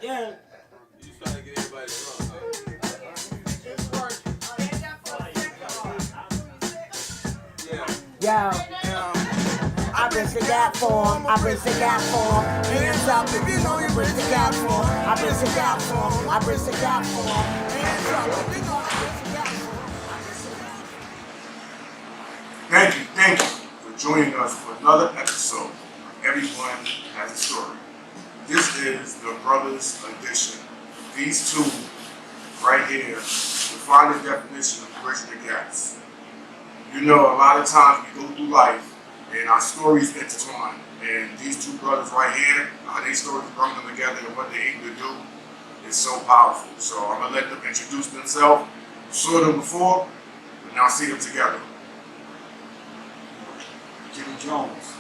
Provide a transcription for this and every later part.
again. You trying to get everybody drunk, huh? It's working. Yeah. Yo, I bridge the gap for him. I bridge the gap for him. Hands up if you know you bridge the gap for him. I bridge the gap for him. I bridge the gap for him. Hands up if you know I bridge the gap for him. Thank you for joining us for another episode of Everyone Has a Story. This is the Brothers Edition. These two right here define the definition of bridging the gaps. You know, a lot of times we go through life and our stories intertwine. And these two brothers right here, how their stories bring them together and what they're able to do is so powerful. So I'm going to let them introduce themselves. You saw them before, but now see them together. Jimmy Jones.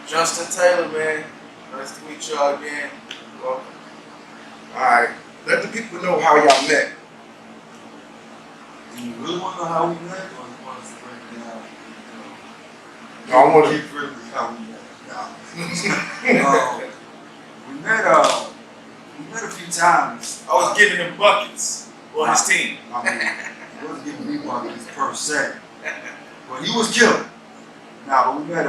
Justin Taylor, man. Nice to meet y'all again. Welcome. Alright, let the people know how y'all met. Do you really want to know how we met, or you want us to break it down? No, I want to. Keep really how we met. No. we met a few times. I was giving him buckets on his team. I mean, he wasn't giving me buckets per se, but he was killing. Nah, but we met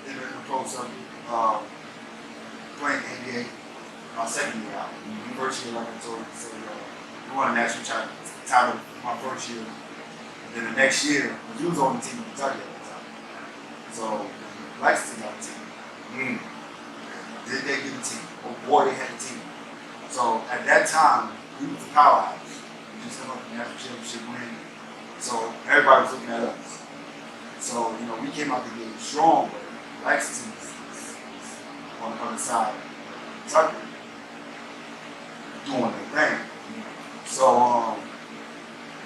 in the pro circuit, playing NBA. My second year out. First year, like I told you, so we won a national title my first year. And then the next year, he was on the team in Kentucky at the time. So, Lexington got a team. Did they get a team? Oh boy, they had a team. So, at that time, we was a powerhouse. We just come up with the national championship win. So, everybody was looking at us. So, you know, we came out the game strong, but Lexington was on the other side of Kentucky doing their thing. So,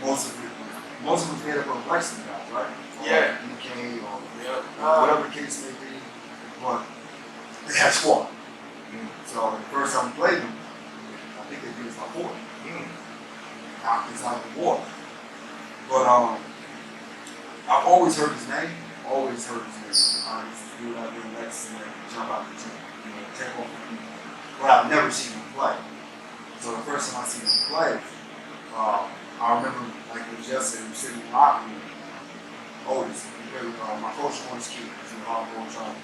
most of it's made up of Lexington guys, right? Yeah. BDG or Yep. whatever the case may be, but they had squad. So the first time we played them, I think they beat us by 40. Knocked us out of the water. But I've always heard his name. Always heard his name. He's a dude out there in Lexington that can jump out the gym, take off the people. But I've never seen him play. So the first time I seen him play, I remember, like it was yesterday, we were sitting in the locker room. Otis, my coach Otis Key, he's in the hardball trial.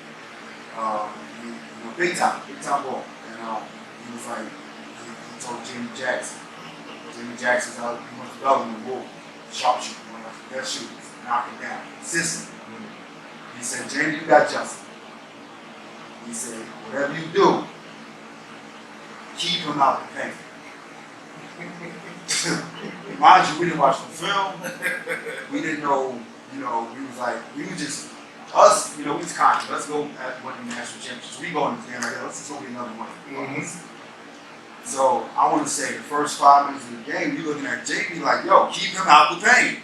Big time ball. And he was like, he told Jimmy Jackson's out, he wants to develop the ball, sharpshooter, one of the best shooters, knock it down, consistent. He said, Jamie, you got Justin. He said, whatever you do, keep him out the paint. Mind you, we didn't watch the film. We didn't know, we was like, we were just, us, we was conscious. Let's go at winning the national championships. We go in this game right here. Let's just go get another one. So I want to say the first 5 minutes of the game, you looking at Jamie like, yo, keep him out the paint.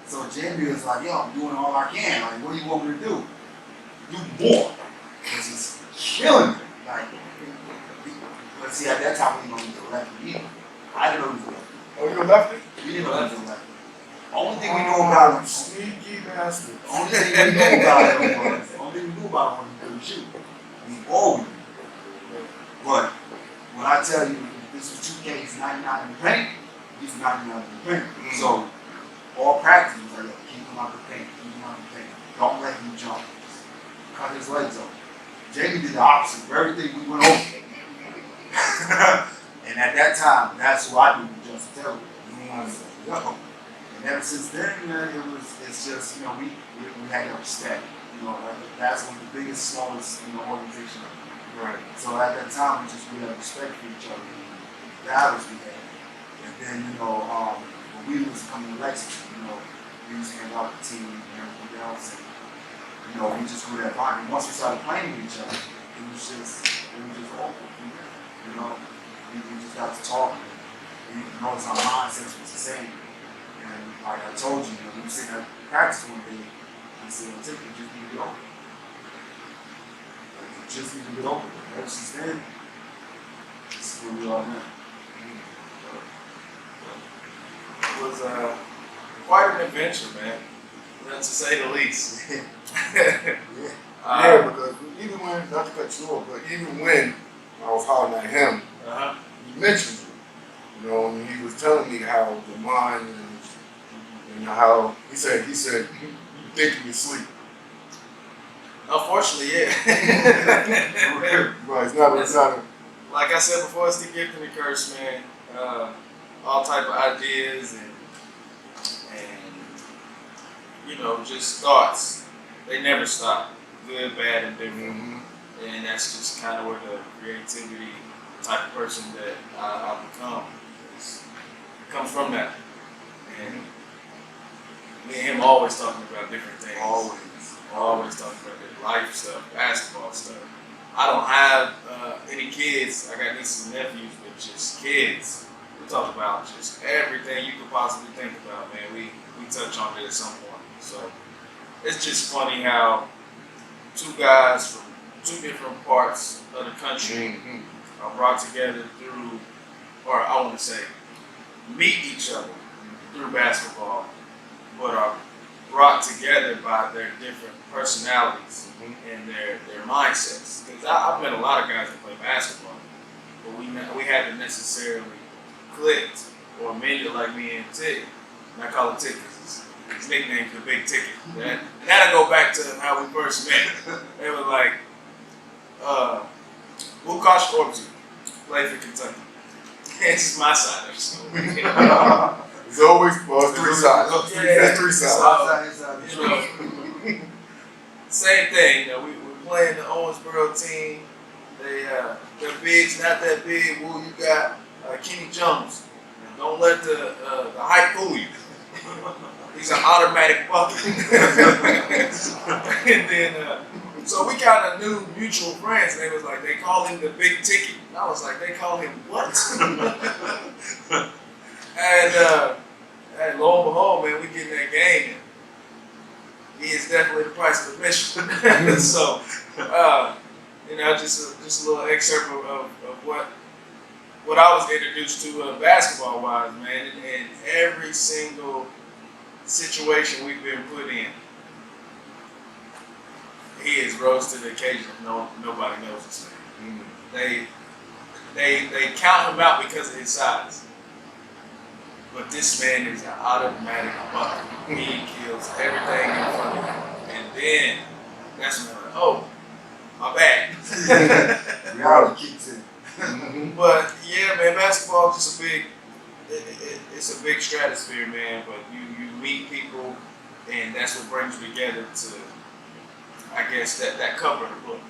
So Jamie was like, yo, I'm doing all I can. Like, what do you want me to do? Do more. Because he's killing me. Like, but see, at that time, we didn't know he was a lefty either. I didn't know he was a lefty. Oh, you're a lefty? We didn't know he was a lefty. Only thing we knew about him, Sneaky bastard. only thing we knew about him was he couldn't shoot. We always knew. But when I tell you this was 2K, he's 99 in the paint, he's 99 in the paint. So all practice was like, keep him out the paint, keep him out the paint. Don't let him jump. Cut his legs off. Jamie did the opposite of everything we went over. And at that time, that's who I knew Justin Taylor. I said, yo. And ever since then, man, it's just, we had that respect. Like that's one of the biggest, smallest, organizations. Right. So at that time, we had respect for each other. The battles we had. And then, when we was coming to Lexington, we used to hang out with the team and everything else. And, we just grew that bond. And once we started playing with each other, it was just awful. We just got to talk. And you notice our mindsets was the same. And like I told you, we were sitting at practice one day, and I said, well, Tiffany, just need to get over it. Like, just need to get over it. Ever since then, this is where we are now. It was quite an adventure, man. To say the least. Yeah, because even when, not to cut you off, but even when I was hollering at him. Uh-huh. He mentioned it, you know, and he was telling me how the mind and how he said you think you sleep. Unfortunately, yeah. Right, it's not a Like I said before, it's the gift and the curse, man. All type of ideas and you know, just thoughts. They never stop. Good, bad, and different. And that's just kind of where the creativity type of person that I've become. It comes from that. And me and him always talking about different things. Always talking about their life stuff, basketball stuff. I don't have any kids. I got nieces and nephews, but just kids. We talk about just everything you could possibly think about, man. We touch on it at some point. So it's just funny how two guys from two different parts of the country are brought together through, or I want to say, meet each other through basketball, but are brought together by their different personalities and their mindsets. Because I've met a lot of guys that play basketball, but we haven't necessarily clicked or made it like me and Tick. And I call him Tick because his nickname's the Big Ticket. That'll go back to how we first met. They were like, Wukash Orbzu, played for Kentucky. It's my side. It's always three sides. Yeah, Three sides. You know, same thing. You know, we playing the Owensboro team. They're bigs, not that big. Woo, you got Kenny Jones. Don't let the hype fool you. He's an automatic bucket. And then, so we kind of knew mutual friends. They was like, they call him the Big Ticket. And I was like, they call him what? And lo and behold, man, we get in that game. And he is definitely the price of admission. So, you know, just a little excerpt of what I was introduced to basketball wise, man, and every single situation we've been put in, he has rose to the occasion. Nobody knows his name. They count him out because of his size. But this man is an automatic bucket. He kills everything in front of him. And then that's when I'm like, oh, my bad. Reality kicks in. But yeah, man, basketball is just it's a big stratosphere, man. But you meet people, and that's what brings you together to, I guess, that cover of the book.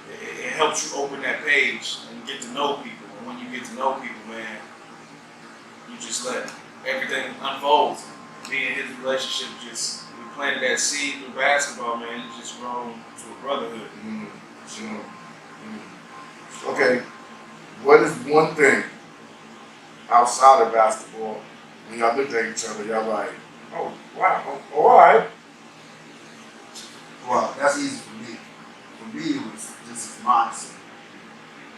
It helps you open that page and get to know people. And when you get to know people, man, you just let everything unfold. Me and his relationship we planted that seed through basketball, man. It's just grown to a brotherhood. Okay, what is one thing outside of basketball when y'all look at each other, y'all like, oh wow, all right. Well, that's easy for me. For me, it was just his mindset.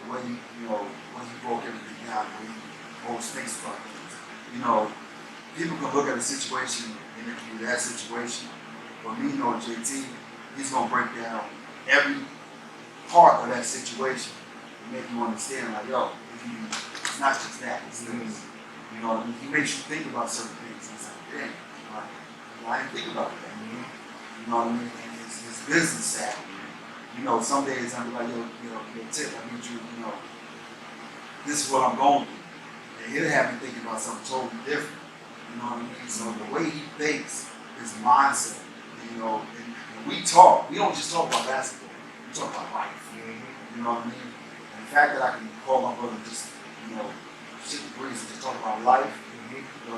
The way he broke everything down, the way he holds things about things. You know, people can look at a situation and interview that situation. But me knowing JT, he's gonna break down every part of that situation and make you understand, like, yo, it's not just that, it's this. You know what I mean? He makes you think about certain things. It's like, damn, I didn't think about that. You know what I mean? And his business savvy. You know, some days I'm like, yo, Tip, I need you, this is what I'm going through. And he'll have me thinking about something totally different. You know what I mean? So the way he thinks, his mindset, and we talk. We don't just talk about basketball. We talk about life. You know what I mean? And the fact that I can call my brother just, shit the breeze and just talk about life,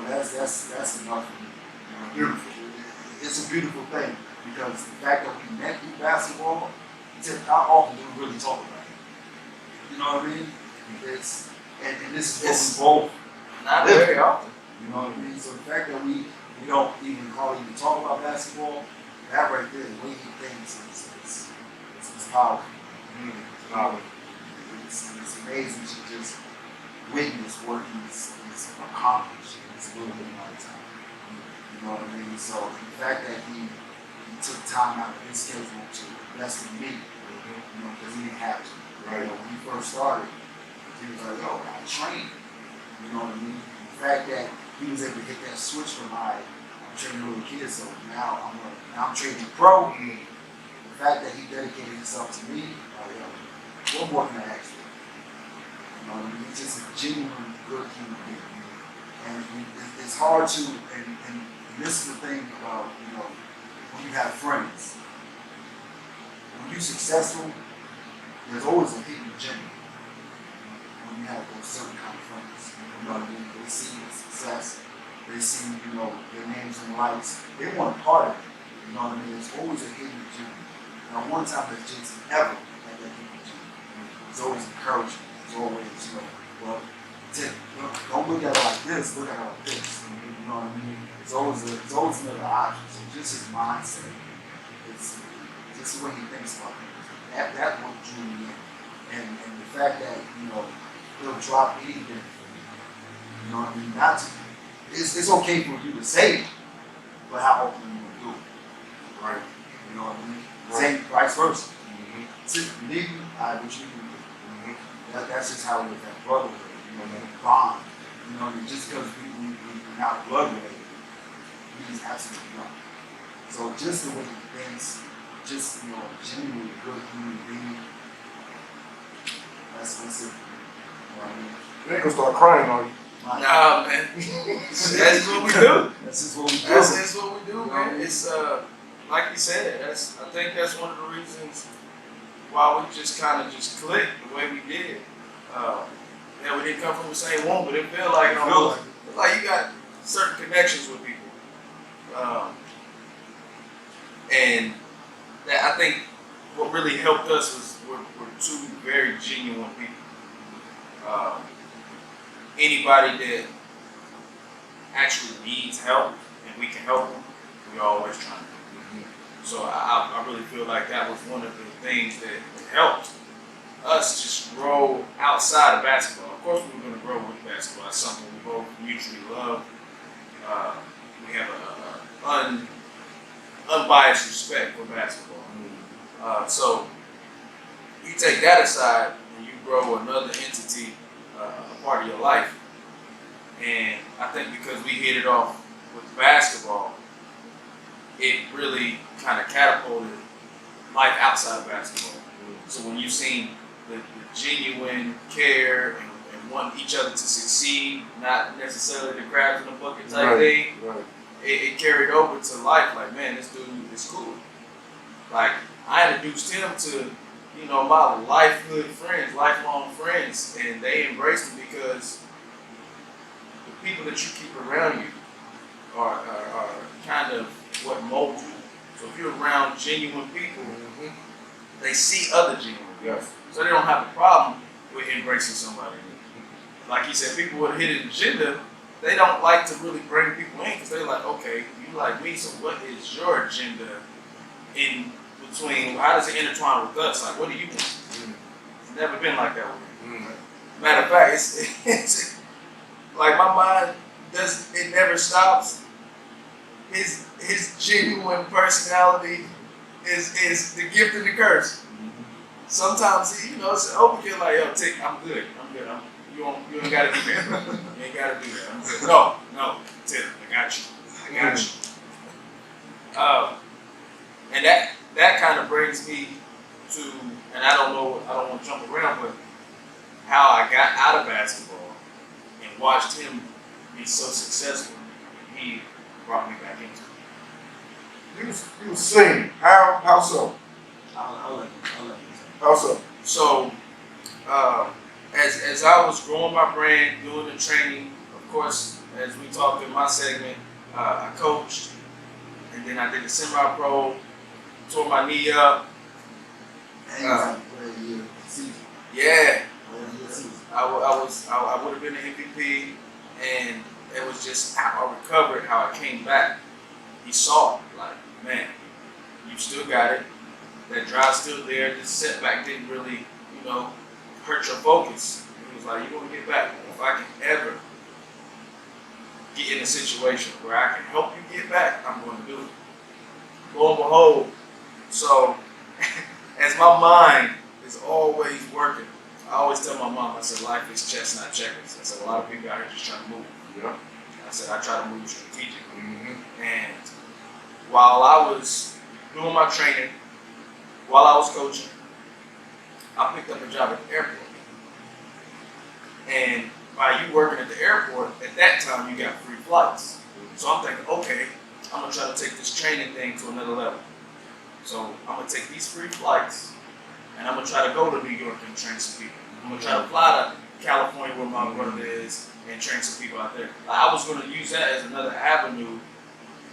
that's enough for me. Beautiful. It's a beautiful thing because the fact that we met through basketball, how often do we really talk about it? You know what I mean? And this is what we both Not very often. You know what I mean? So the fact that we don't even talk about basketball, that right there, the way he thinks is powerful. It's amazing to just witness what he's accomplished in this little bit amount of time. You know what I mean? So the fact that he took time out of his schedule to invest in me, because he didn't have to. Right. When he first started, he was like, yo, I train. You know what I mean? The fact that he was able to get that switch from I'm training little kids, so now I'm training pro. The fact that he dedicated himself to me, what more can I ask for? You know what I mean? He's just a genuine good human being. And it's hard to, and this is the thing about, when you have friends. When you're successful, there's always a hidden gem when you have those certain kind of friends. You know what I mean? They see your success, they see, your names in lights, they want a part of it. You know what I mean? There's always a hidden gem. Now, one time that Jason ever had that hidden gem, it's always encouraging. It's always, well, don't look at it like this, look at it like this. You know what I mean? It's always another option. So just his mindset, it's just the way he thinks about things. That what drew me in. And the fact that, he'll drop anything for you. You know what I mean? Not to, it's okay for you to say it, but how often you want to do it. Right. You know what I mean? Right. Same vice versa. Mm-hmm. See, you need me, I what you need me. Mm-hmm. That's just how it is, that brotherhood, that bond. You know what I mean? Just because we're not blood related, means absolutely nothing. So just the way he thinks, just, genuinely good human being, that's it. You know what I mean? You ain't gonna start crying on you. Nah, man. That's what we do. That's just what we do. That's what we do, man. It's like you said. I think that's one of the reasons why we just kind of just clicked the way we did. Yeah, we didn't come from the same womb, but it felt like you got certain connections with people. And that I think what really helped us was we're two very genuine people. Anybody that actually needs help and we can help them, we always try to do. So I really feel like that was one of the things that helped us just grow outside of basketball. Of course, we were going to grow with basketball. It's something we both mutually love. We have an unbiased respect for basketball. So you take that aside and you grow another entity, a part of your life. And I think because we hit it off with basketball, it really kind of catapulted life outside of basketball. So when you've seen the genuine care and want each other to succeed, not necessarily the crabs in the bucket type thing, it carried over to life. Like, man, this dude is cool. Like, I introduced him to, my lifelong friends, and they embraced him because the people that you keep around you are kind of what mold you. So if you're around genuine people, they see other genuine people. Yes. So they don't have a problem with embracing somebody. Like he said, people with a hidden agenda, they don't like to really bring people in because they're like, okay, you like me, so what is your agenda in between? How does it intertwine with us? Like, what do you want? It's never been like that with me. Matter of fact, it's like my mind never stops. His genuine personality is the gift and the curse. Sometimes it's an open kid like, yo, Tick, I'm good. You ain't gotta do that. You ain't gotta do that. I'm good. No, Tick, I got you. And that kind of brings me to, and I don't want to jump around, but how I got out of basketball and watched him be so successful. He brought me back into it. You was singing. How so? I'll let you. How so? So, as I was growing my brand, doing the training, of course, as we talked in my segment, I coached, and then I did the semi-pro, tore my knee up. And you have to play a year season. Yeah, Play a year season. I would have been an MVP, and it was just how I recovered, how I came back. He saw it, like, man, you still got it. That drive's still there. This setback didn't really, hurt your focus. He was like, you're going to get back. If I can ever get in a situation where I can help you get back, I'm going to do it. Lo and behold, so as my mind is always working. I always tell my mom, I said, life is chess, not checkers. I said, a lot of people out here just trying to move. Yeah. And I said, I try to move strategically. Mm-hmm. And while I was doing my training, while I was coaching, I picked up a job at the airport. And by you working at the airport, at that time you got free flights. So I'm thinking, okay, I'm gonna try to take this training thing to another level. So I'm gonna take these free flights and I'm gonna try to go to New York and train some people. I'm gonna try to fly to California where my brother is and train some people out there. I was gonna use that as another avenue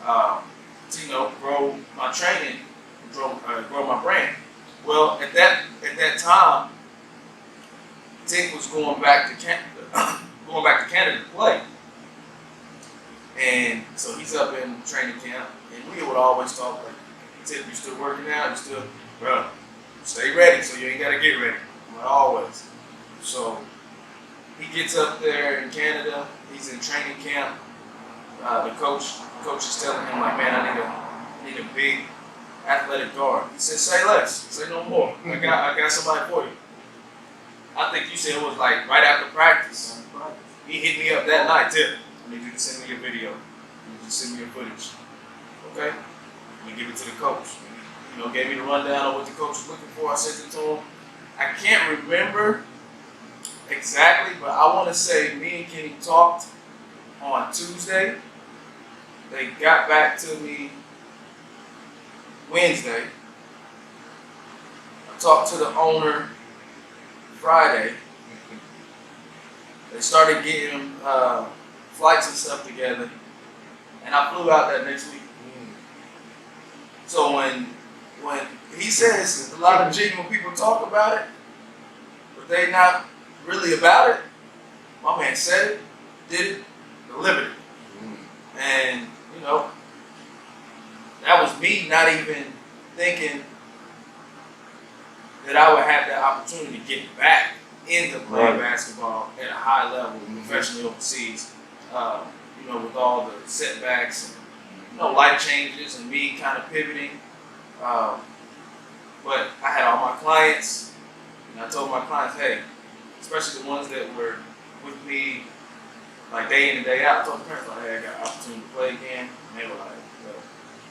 to, you know, grow my training, grow my brand. Well, at that time, Tink was going back to Canada to play. And so he's up in training camp, and we would always talk like, Tip, you still working out? You still, bro, stay ready so you ain't gotta get ready. Like always. So he gets up there in Canada, he's in training camp. The coach is telling him like, man, I need a big athletic guard. He said, say less, say no more. I got somebody for you. I think you said it was like right after practice. He hit me up that night, Tip. I need you to send me your video. I need you to send me your footage. Okay? Let me give it to the coach. You know, gave me the rundown of what the coach was looking for. I sent it to him. I can't remember exactly, but I want to say me and Kenny talked on Tuesday. They got back to me Wednesday. I talked to the owner Friday. They started getting flights and stuff together, and I flew out that next week. So when he says a lot of genuine people talk about it, but they not really about it, my man said it, did it, delivered it. And, you know, that was me not even thinking that I would have that opportunity to get back into playing basketball at a high level, professionally overseas. You know, with all the setbacks and, you know, life changes and me kind of pivoting. But I had all my clients, and I told my clients, hey, especially the ones that were with me like day in and day out, I told the parents, like, hey, I got an opportunity to play again. And they were like, well,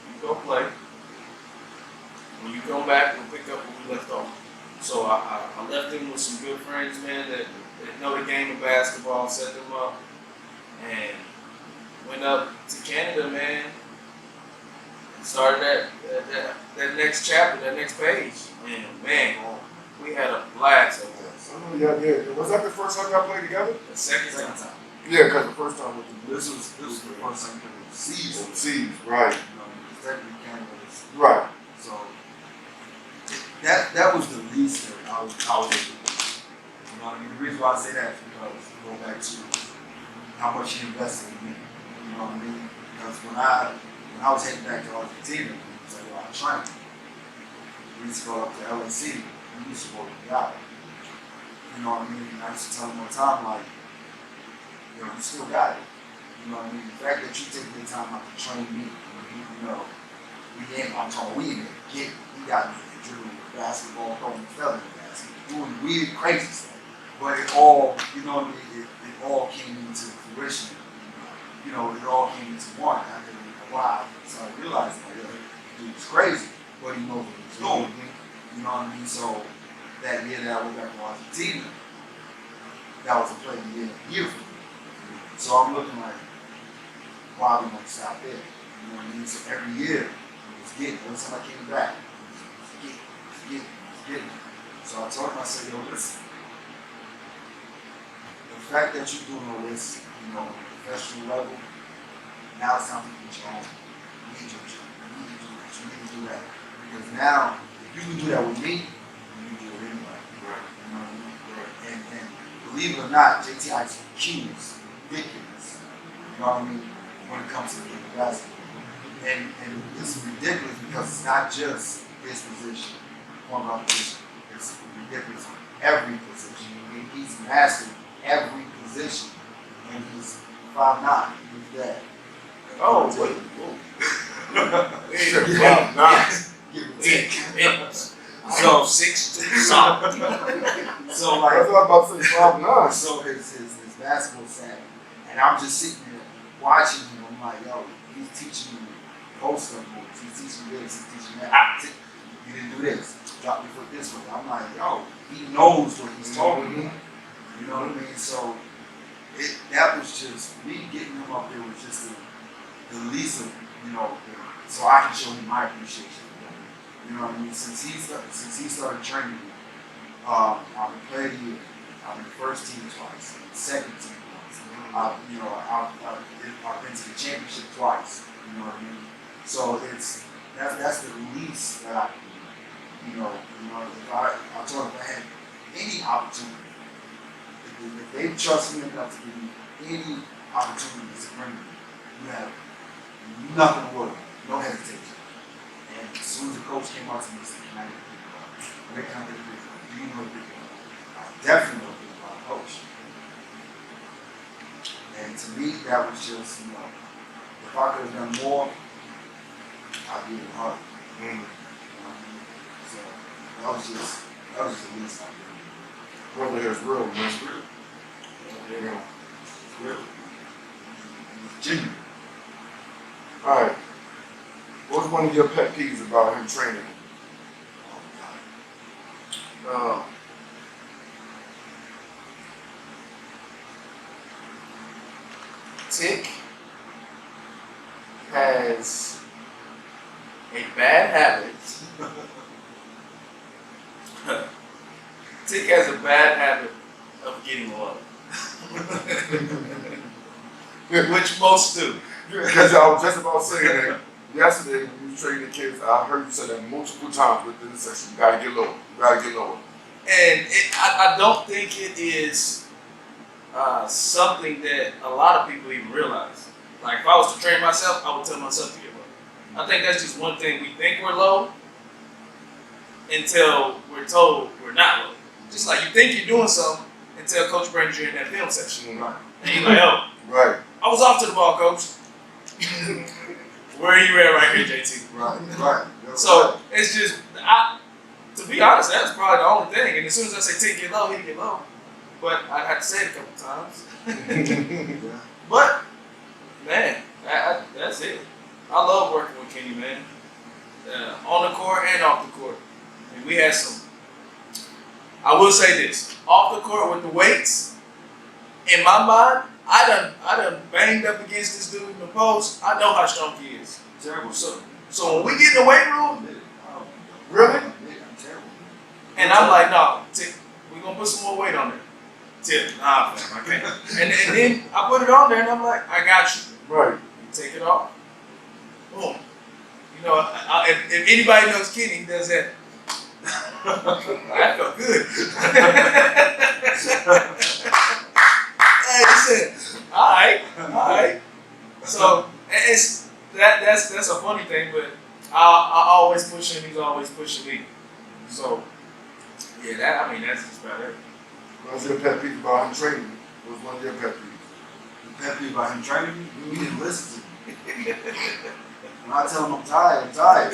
you go play. When you come back, we'll pick up where we left off. So I left them with some good friends, man, that know the game of basketball, set them up, and went up to Canada, man, and started that next chapter, that next page. And, man, we had a blast over there. Yeah. Was that the first time y'all played together? The second time. Yeah, because the first time was This was the first time we played season. overseas, right? You know, technically Canada was Right. so that was the least that I was able to do. You know what I mean? The reason why I say that is because go back to how much he invested in me. You know what I mean? Because when I was heading back to Argentina, it was like a lot of training. We used to go up to LAC, we used to work the out. You know what I mean? And I used to tell him all the time, like, you know, you still got it. You know what I mean? The fact that you take the time out to train me, you know, I'm talking we got me dribbling with basketball, throwing feather in basketball, doing weird, crazy stuff. But it all, you know what I mean? It all came into fruition. You know, it all came into one. I didn't know why. So I realized, like, dude was crazy, but he knows what he's doing. You know what I mean? So that year that I went back to Argentina, that was a play year for me. So I'm looking like, why we gonna stop there? You know what I mean? So every year, it was getting, every time I came back, it was getting. So I told him, I said, yo, listen, the fact that you're doing all this, you know, on a professional level, now it's time to get your own. You need to do that. Because now, if you can do that with me, you can do it anyway. Right. You know what I mean? And believe it or not, JTI's IQ is ridiculous. You know what I mean? When it comes to the game of basketball. And it's ridiculous because it's not just his position, one of our position. It's ridiculous on every position. And he's mastered every position. And he's 5'9". He's that. Oh, wait. Wow, nice. Give it 10. So 6'2", solid. So I like, was about to say 5'9". so his basketball savvy, and I'm just sitting there watching him. I'm like, yo, he's teaching me post up moves. He's teaching me this. He's teaching me that. You didn't do this. Drop your foot this way. I'm like, yo, he knows what he's talking about. You know what I mean? So that was just me getting him up there was just the least of, you know, so I can show him my appreciation. You know what I mean? Since he started training me, I've been playing a year. I've been first team twice, second team twice. I've been to the championship twice. You know what I mean? So that's the least that I can do. You know, if I told him if I had any opportunity, if they trust me enough to give me any opportunities to bring me, you have nothing to worry, no hesitation. And as soon as the coach came out to me and said, "Can I get a pick up? Where can I get a pick up? Do you know the pick up?" I definitely know the pick up, coach. And to me, that was just, you know, if I could have done more, I'd be even harder. You know what I mean? So that was just the least I did. Brother here's real, man. It's real. Yeah. It's real. It's genuine. All right. What's one of your pet peeves about him training? Tick has a bad habit. Tick has a bad habit of getting love. Which most do. Because I was just about saying that yesterday when you training the kids, I heard you say that multiple times within the session. You gotta get lower. You gotta get lower. And I don't think it is something that a lot of people even realize. Like if I was to train myself, I would tell myself to get low. I think that's just one thing. We think we're low until we're told we're not low. Just like you think you're doing something until coach brings you in that film session. Right. And you're like, oh, Right. I was off to the ball, coach. Where are you at right here, JT? Right. So it's just, to be honest, that's probably the only thing. And as soon as I say Tick get low, he get low. But I had to say it a couple times. Yeah. But man, that's it. I love working with Kenny, man. On the court and off the court. And we had some. I will say this: off the court with the weights. In my mind, I done banged up against this dude in the post. I know how strong he is. Terrible. So when we get in the weight room, Really? I'm terrible. and I'm like, no, Tick, we're gonna put some more weight on there. Tick, nah, fam, I can't. And then I put it on there, and I'm like, I got you. Right. You take it off. Boom. You know, if anybody knows Kenny, he does that. That felt good. Hey, he said, all right. So that's a funny thing, but I always push him. He's always pushing me. So yeah, that's just about it. What's your pet peeve about him training? What's one of your pet peeves? The pet peeve about him training me, he didn't listen to me. When I tell him I'm tired, I'm tired.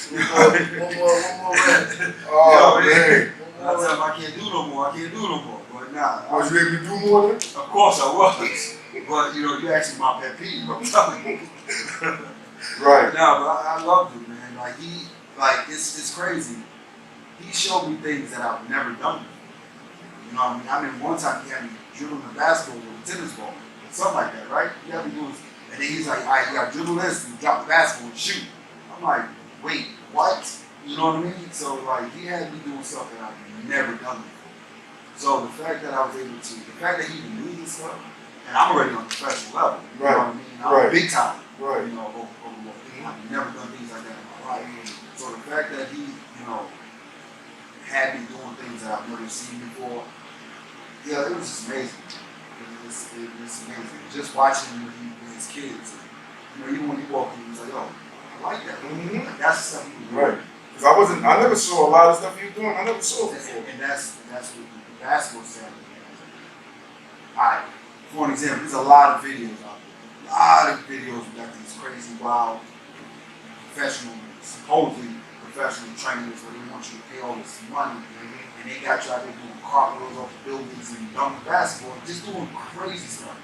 One more rep. Oh, Yo, man. I tell him I can't do no more. But nah, Was you able to do more than? of course I was. But you know, you asked me my pet peeve, I'm telling you. Right. Nah, but I loved him, man. It's crazy. He showed me things that I've never done before. You know what I mean? I mean, one time he had me dribbling the basketball with a tennis ball, or something like that, right? He had me doing, and then he's like, all right, you got to dribble this and drop the basketball and shoot. I'm like, wait, what? You know what I mean? So like, he had me doing stuff that I've never done before. So the fact that I was able to, the fact that he even knew this stuff, and I'm already on a professional level. You know what I mean? I'm big time. Right. You know, I've never done things like that in my life. So the fact that he, you know, had me doing things that I've never seen before, yeah, it was just amazing. It's amazing. Just watching him with his kids. You know, even when he walked in, he was like, "Yo, I like that." Like, that's the stuff he was doing. Right. Because I never saw a lot of stuff he was doing. I never saw it before. And that's what the basketball standard is. Alright, for an example, there's a lot of videos out there. A lot of videos got these crazy, wild, professional, supposedly professional trainers where they want you to pay all this money, and they got you out there doing cartwheels off the buildings and dunking basketball, just doing crazy stuff.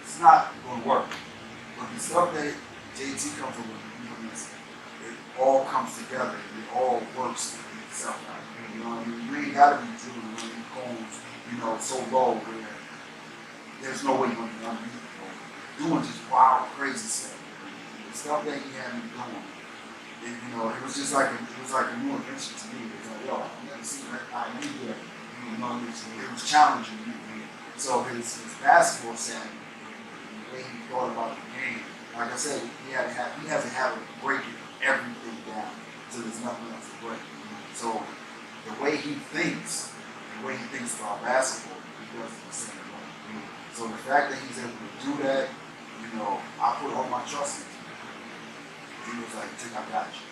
It's not going to work. But the stuff that JT comes with, it all comes together and it all works itself out. You know what I mean? You ain't got to be drilling when you going, so low where there's no way you're going to be underneath. Doing just wild, crazy stuff. The stuff that he had me doing, it was just like a new adventure to me. It was like, yo, I've never seen that. I knew that. It was challenging me. So his basketball set, the way he thought about the game, like I said, he has to have it breaking everything down so there's nothing else to break. So the way he thinks about basketball, he does it the same way. So the fact that he's able to do that, I put all my trust in him. He was like, Tick, I got you.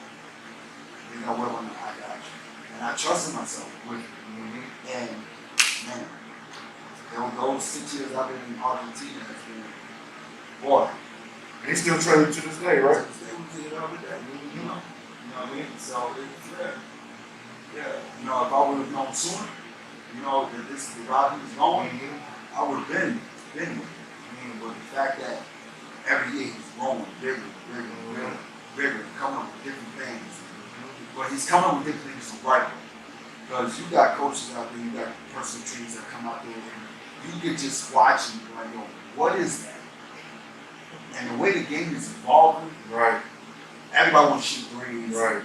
You know what? I got you. And I trusted myself with it. And man, those 6 years I've been in Argentina has been, boy. And he's still training to this day, right? We did it every day. You know what I mean? So if I would have known sooner, that this is the route he was going, I would have been with him. But the fact that every year he's growing bigger, coming up with different things. But he's coming up with different things the right way. Because you got coaches out there, you got personal trainers that come out there, and you can just watch and be like, yo, what is that? And the way the game is evolving, Right. everybody wants to shoot threes. Right.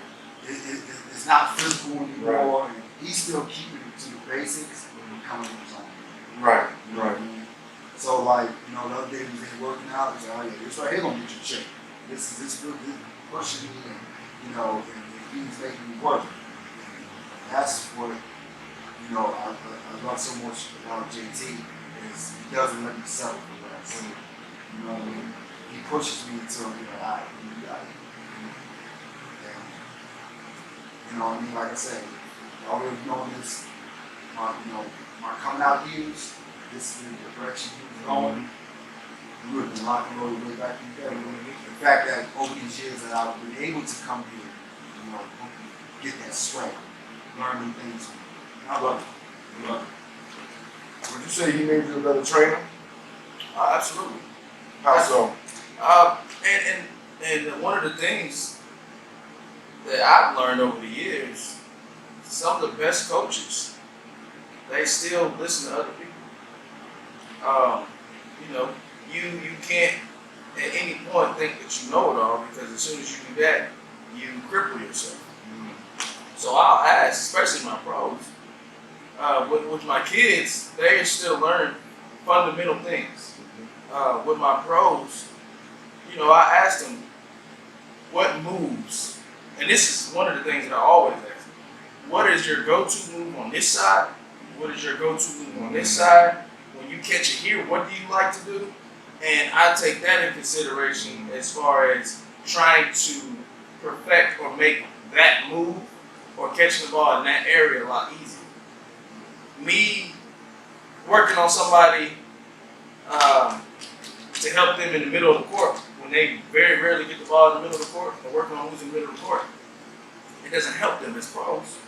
It's not physical anymore. Right. And he's still keeping it to the basics and coming with his own. Right. You know what I mean? So the other day we was working out, he's like, oh yeah, this right here gonna get you checked. This pushing me and he's making me work. And that's what, I love so much about JT is he doesn't let me settle for less. You know what I mean? He pushes me until, you got it. You know what I mean? Like I said, I already know this, my coming out years, this is the direction he was going. We would have been locked and rolled way back in there. The fact that over these years that I've been able to come here, get that swag, learn new things. I love it. Would you say he made you a better trainer? Absolutely. How so? And one of the things that I've learned over the years, some of the best coaches, they still listen to other people. You can't at any point think that you know it all, because as soon as you do that, you cripple yourself. So I'll ask, especially my pros, with my kids, they still learn fundamental things. With my pros, I asked them, what moves? And this is one of the things that I always ask them. What is your go-to move on this side? What is your go-to move on this side? When you catch it here, what do you like to do? And I take that in consideration as far as trying to perfect or make that move or catching the ball in that area a lot easier. Me working on somebody to help them in the middle of the court when they very rarely get the ball in the middle of the court, or working on who's in the middle of the court, it doesn't help them as pros.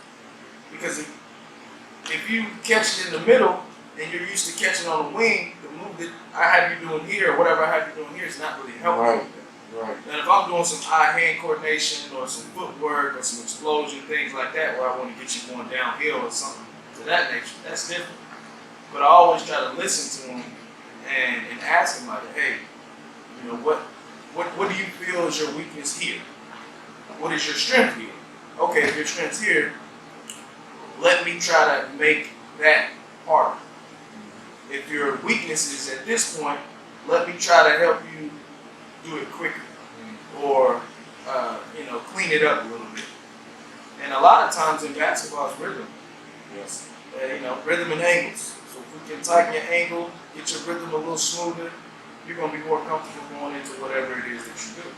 Because if you catch it in the middle and you're used to catching on the wing, the move that I have you doing here or whatever I have you doing here is not really helping. Right. Right. And if I'm doing some eye-hand coordination or some footwork or some explosion, things like that, where I want to get you going downhill or something to that nature, that's different. But I always try to listen to them and ask them, like, hey, what do you feel is your weakness here? What is your strength here? Okay, if your strength's here, let me try to make that harder. If your weakness is at this point, let me try to help you do it quicker, or clean it up a little bit. And a lot of times in basketball, it's rhythm. Yes. Rhythm and angles. So if we can tighten your angle, get your rhythm a little smoother, you're gonna be more comfortable going into whatever it is that you do.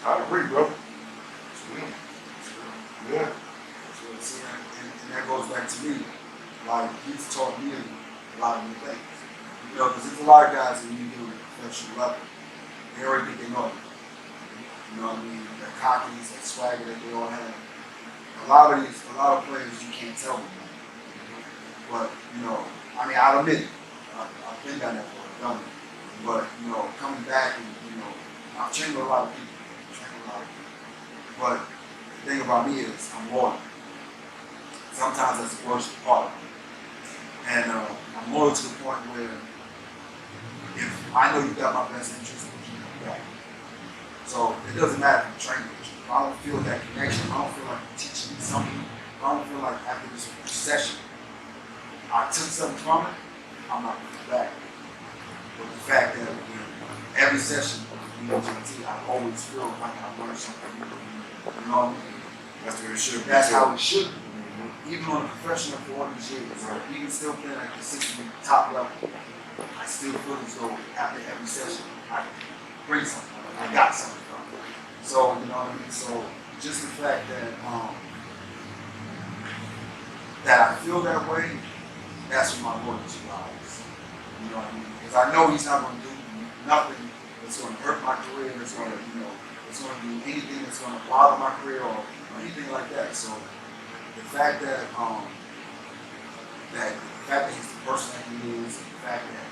I agree, bro. Yeah. And that goes back to me. Like, he's taught me a lot of new things. Because there's a lot of guys when you get on the professional level, they already think they know it. You know what I mean? cockiness, that swagger that they all have. A lot of players you can't tell them that. But, you know, I mean, I'll admit it. I've been down that road, I've done it. But, you know, coming back and, you know, I've trained with a lot of people. But the thing about me is I'm loyal. Sometimes that's the worst part of it. And I'm loyal to the point where if I know you got my best interest, I'm keeping you back. So it doesn't matter if I'm training with you. If I don't feel that connection, I don't feel like you're teaching me something, if I don't feel like after this session, I took something from it, I'm not going to come back. But the fact that every session of BDG, I always feel like I learned something new. You know what I mean? That's what it should be. That's how it should be. Even on a professional for all these years, even still playing at consistently top level, I still feel as though after every session, I bring something. I got something from it. So, you know what I mean? So, just the fact that that I feel that way, that's what my loyalty lies. You know what I mean? Because I know he's not going to do nothing that's going to hurt my career, that's going to, you know, it's going to do anything that's going to bother my career or anything like that. So the fact that he's the person that he is, and the fact that,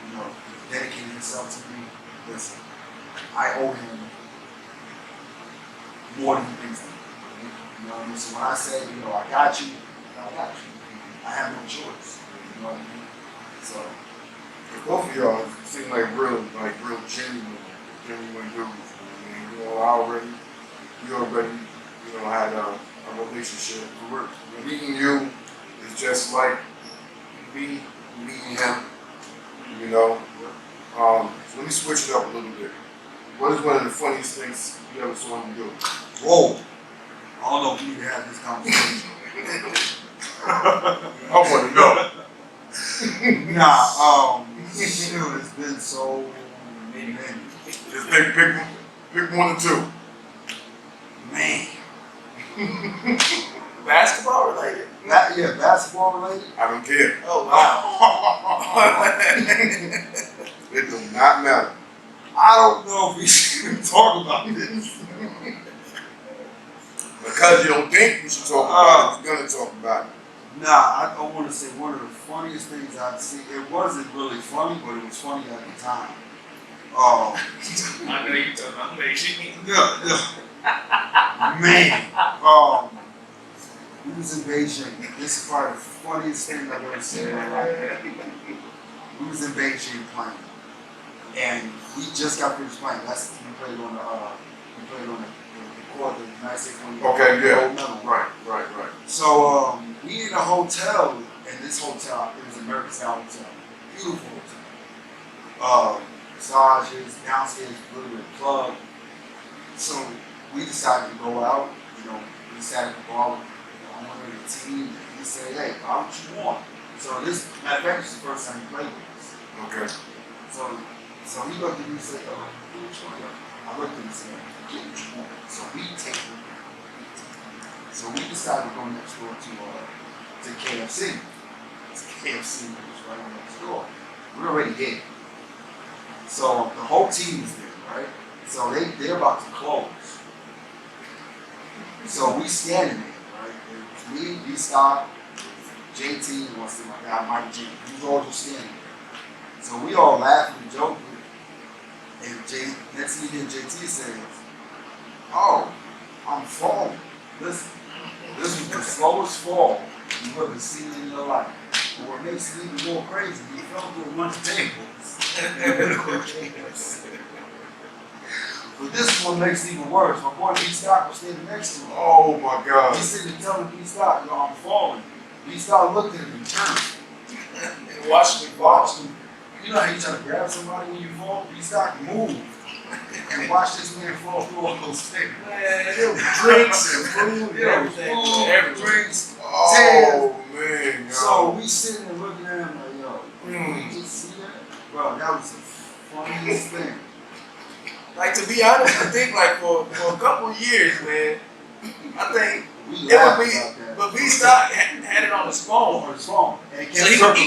you know, he's dedicated himself to me, listen, I owe him more than he thinks I do. You know what I mean? So when I say, you know, I got you, I got you. I have no choice. You know what I mean? So Both of y'all seem like real genuine dudes. I mean, you know, we already, you know, had a relationship. Meeting you is just like me meeting him. You know. So let me switch it up a little bit. What is one of the funniest things you ever saw him do? whoa. I don't know if we need to have this conversation. I want to know. Nah, shoot, it's been so many. Just pick one or two. Man. Basketball related? Yeah, basketball related. I don't care. Oh wow. It does not matter. I don't know if we should even talk about this. Because you don't think we should talk about it, we're gonna talk about it. Nah, I want to say one of the funniest things I've seen. It wasn't really funny, but it was funny at the time. I know you talking about Beijing. Man, we was in Beijing. This is probably the funniest thing I've ever seen in my life. We was in Beijing playing, and we just got finished playing. We played on the court, the United States one. Okay, yeah. Gold medal. Right. So we in a hotel, and this hotel, it was an American style hotel, beautiful hotel. Massages, downstairs, a little bit of club. So we decided to go out. You know, we decided to go out with one of the team, and he said, "Hey, how what you want?" So this, matter of fact, this is the first time he played with us. Okay. So he looked at me and said, "Oh, do what you want." I looked at him and said, "Get what you want." So we take it. So we decided to go next door to KFC. It's KFC was right next door. We're already here. So the whole team is there, right? So they're about to close. So we standing there, right? It was me, D-Stock, JT, and what's my guy, Mike G. We was all just standing there. So we all laughing and joking. And next thing you hear JT says, "Oh, I'm falling. Listen, this was the slowest fall you've ever seen in your life. But what makes it even more crazy, he fell through a bunch of tables." But this is what makes it even worse. My boy B-Stock was standing next to him. Oh my God. He's sitting there telling B-Stock, "Yo, I'm falling." B-Stock looked at him and turned. Watch me Watched him. You know how you try to grab somebody when you fall? B-Stock moved. And watch this man fall through all those things. Man, there was drinks and food and everything. Food, drinks. Oh man. Yo. So we sitting there looking at him like, yo, did you just see that? Bro, that was the funniest thing. Like, to be honest, I think like for a couple of years, man, I think We it would laughed be, about that. but B-Stock had it on his phone. On his phone. And it So kept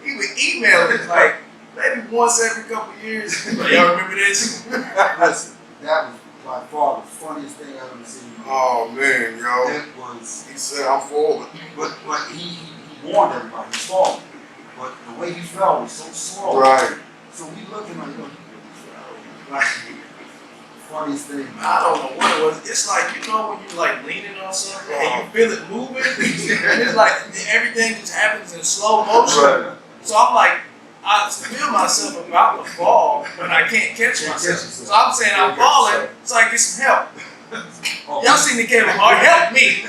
he would email it like maybe once every couple of years. Like, y'all remember this? Listen, that was by far the funniest thing I've ever seen. Oh man, yo. It was, He said I'm forward. but he warned everybody, he saw me. But the way he fell was so slow. Right. So we looking like, yo, he really fell. Like, funniest thing. I don't know what it was. It's like, you know, when you're like leaning on something and you feel it moving, and it's like everything just happens in slow motion. Right. So I'm like, I feel myself about to fall, but I can't catch myself. So I'm saying I'm falling, so I get some help. Oh, Y'all seen the Kevin Hart, help me.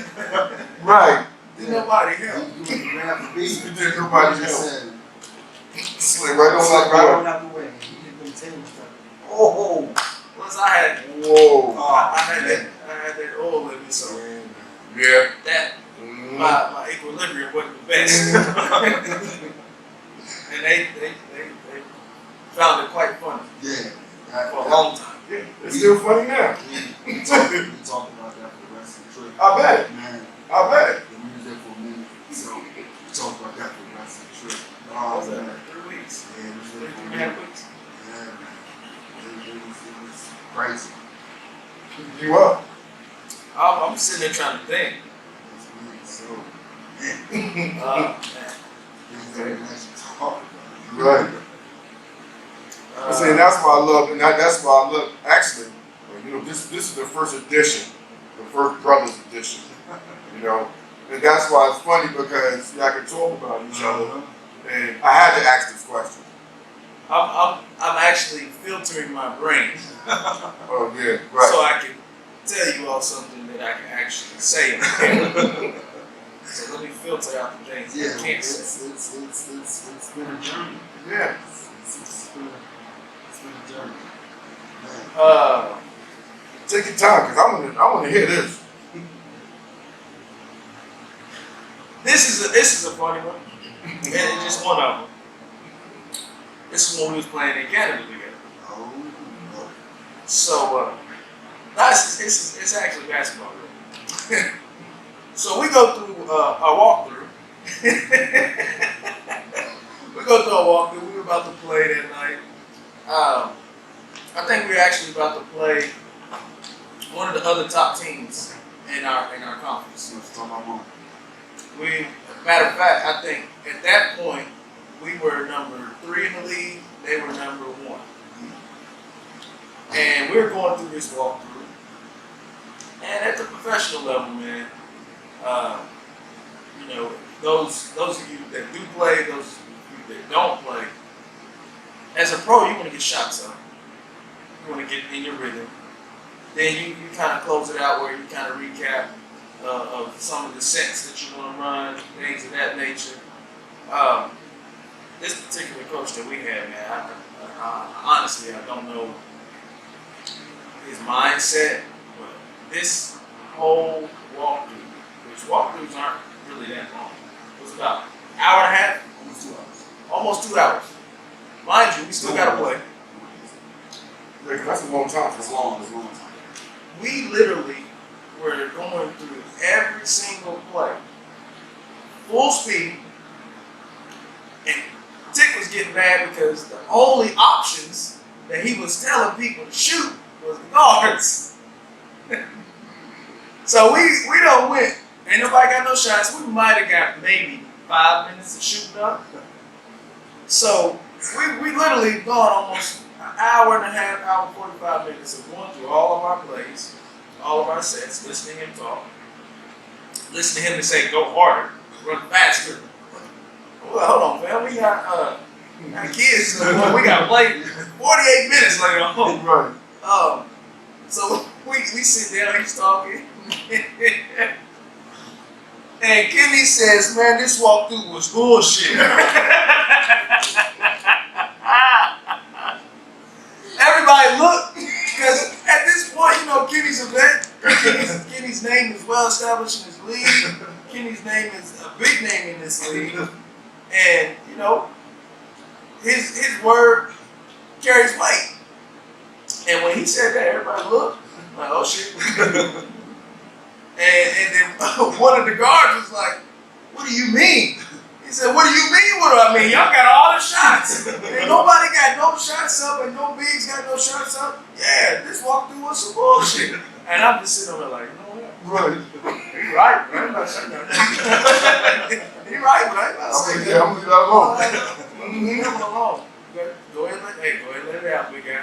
Right. Did nobody help? You ran for beat. You did nobody He just help. said, Slid right on slid that right board. on out the way. He hit them tables. Oh, Once I had Whoa. I had that oil in me, so Yeah. that Mhm. my equilibrium wasn't the best. And they found it quite funny yeah. for a long time. Yeah. It's still funny now. We talked about that for the rest of the trip. I bet. Man, I bet. we used that for a minute. So we talked about that for the rest of the trip. What was that? Man. 3 weeks? Yeah, it was Three really for a and a half minute. weeks? Yeah, man. It was crazy. You up? I'm sitting there trying to think. It's really so, man. Man. Things that we can actually talk about. Right. I'm saying that's why I love, and that's why I love. Actually, you know, this is the first edition, the first brothers edition. You know, and that's why it's funny because y'all can talk about each other. And I had to ask this question. I'm actually filtering my brain Oh yeah, so right. I can tell you all something that I can actually say. in the So let me filter out the things Yeah, I can't say. it's been a journey. Yeah. It's been a journey. Man. Take your time, cause I want to hear this. This is a funny one, and it's just one of them. This is when we was playing in Canada together. Oh, no. So it's actually basketball. Really. So we go through a walkthrough. We go through a walkthrough. We were about to play that night. I think we were actually about to play one of the other top teams in our conference. Let's talk about one. Matter of fact, I think at that point we were number 3 in the league. They were number 1, and we were going through this walkthrough. And at the professional level, man, you know, those of you that do play, those of you that don't play, as a pro, you want to get shots up. You want to get in your rhythm. Then you kind of close it out where you kind of recap of some of the sets that you want to run, things of that nature. This particular coach that we had, man, I honestly, I don't know his mindset, but this whole walkthrough, which walkthroughs aren't really that long, it was about an hour and a half, Almost 2 hours. almost 2 hours. Mind you, we still got to play. Yeah, 'cause that's a long time. It's long, it's a long time. We literally were going through every single play, full speed, and Tick was getting mad because the only options that he was telling people to shoot was guards. So we don't win. Ain't nobody got no shots. We might have got maybe 5 minutes of shooting up. So we literally gone almost an hour and a half, hour and 45 minutes of going through all of our plays, all of our sets, listening to him talk, listening to him to say, go harder, run faster. Well, hold on, man. We got kids. We got played 48 minutes later on. Right. So we sit down, he's talking. And Kenny says, man, this walkthrough was bullshit. Everybody looked, because at this point, you know, Kenny's a vet. Kenny's name is well established in his league. Kenny's name is a big name in this league. And, you know, his word carries weight. And when he said that, everybody looked like, oh shit. And then one of the guards was like, what do you mean? He said, what do you mean what do I mean? Y'all got all the shots. Ain't nobody got no shots up and no bigs got no shots up. Yeah, this walkthrough was some bullshit. And I'm just sitting over there like, you know what? Right. He right, right? I'm not saying that. He right, right? I'm not saying that. I'm gonna leave that alone. Leave him alone. Go ahead and let it out, big guy.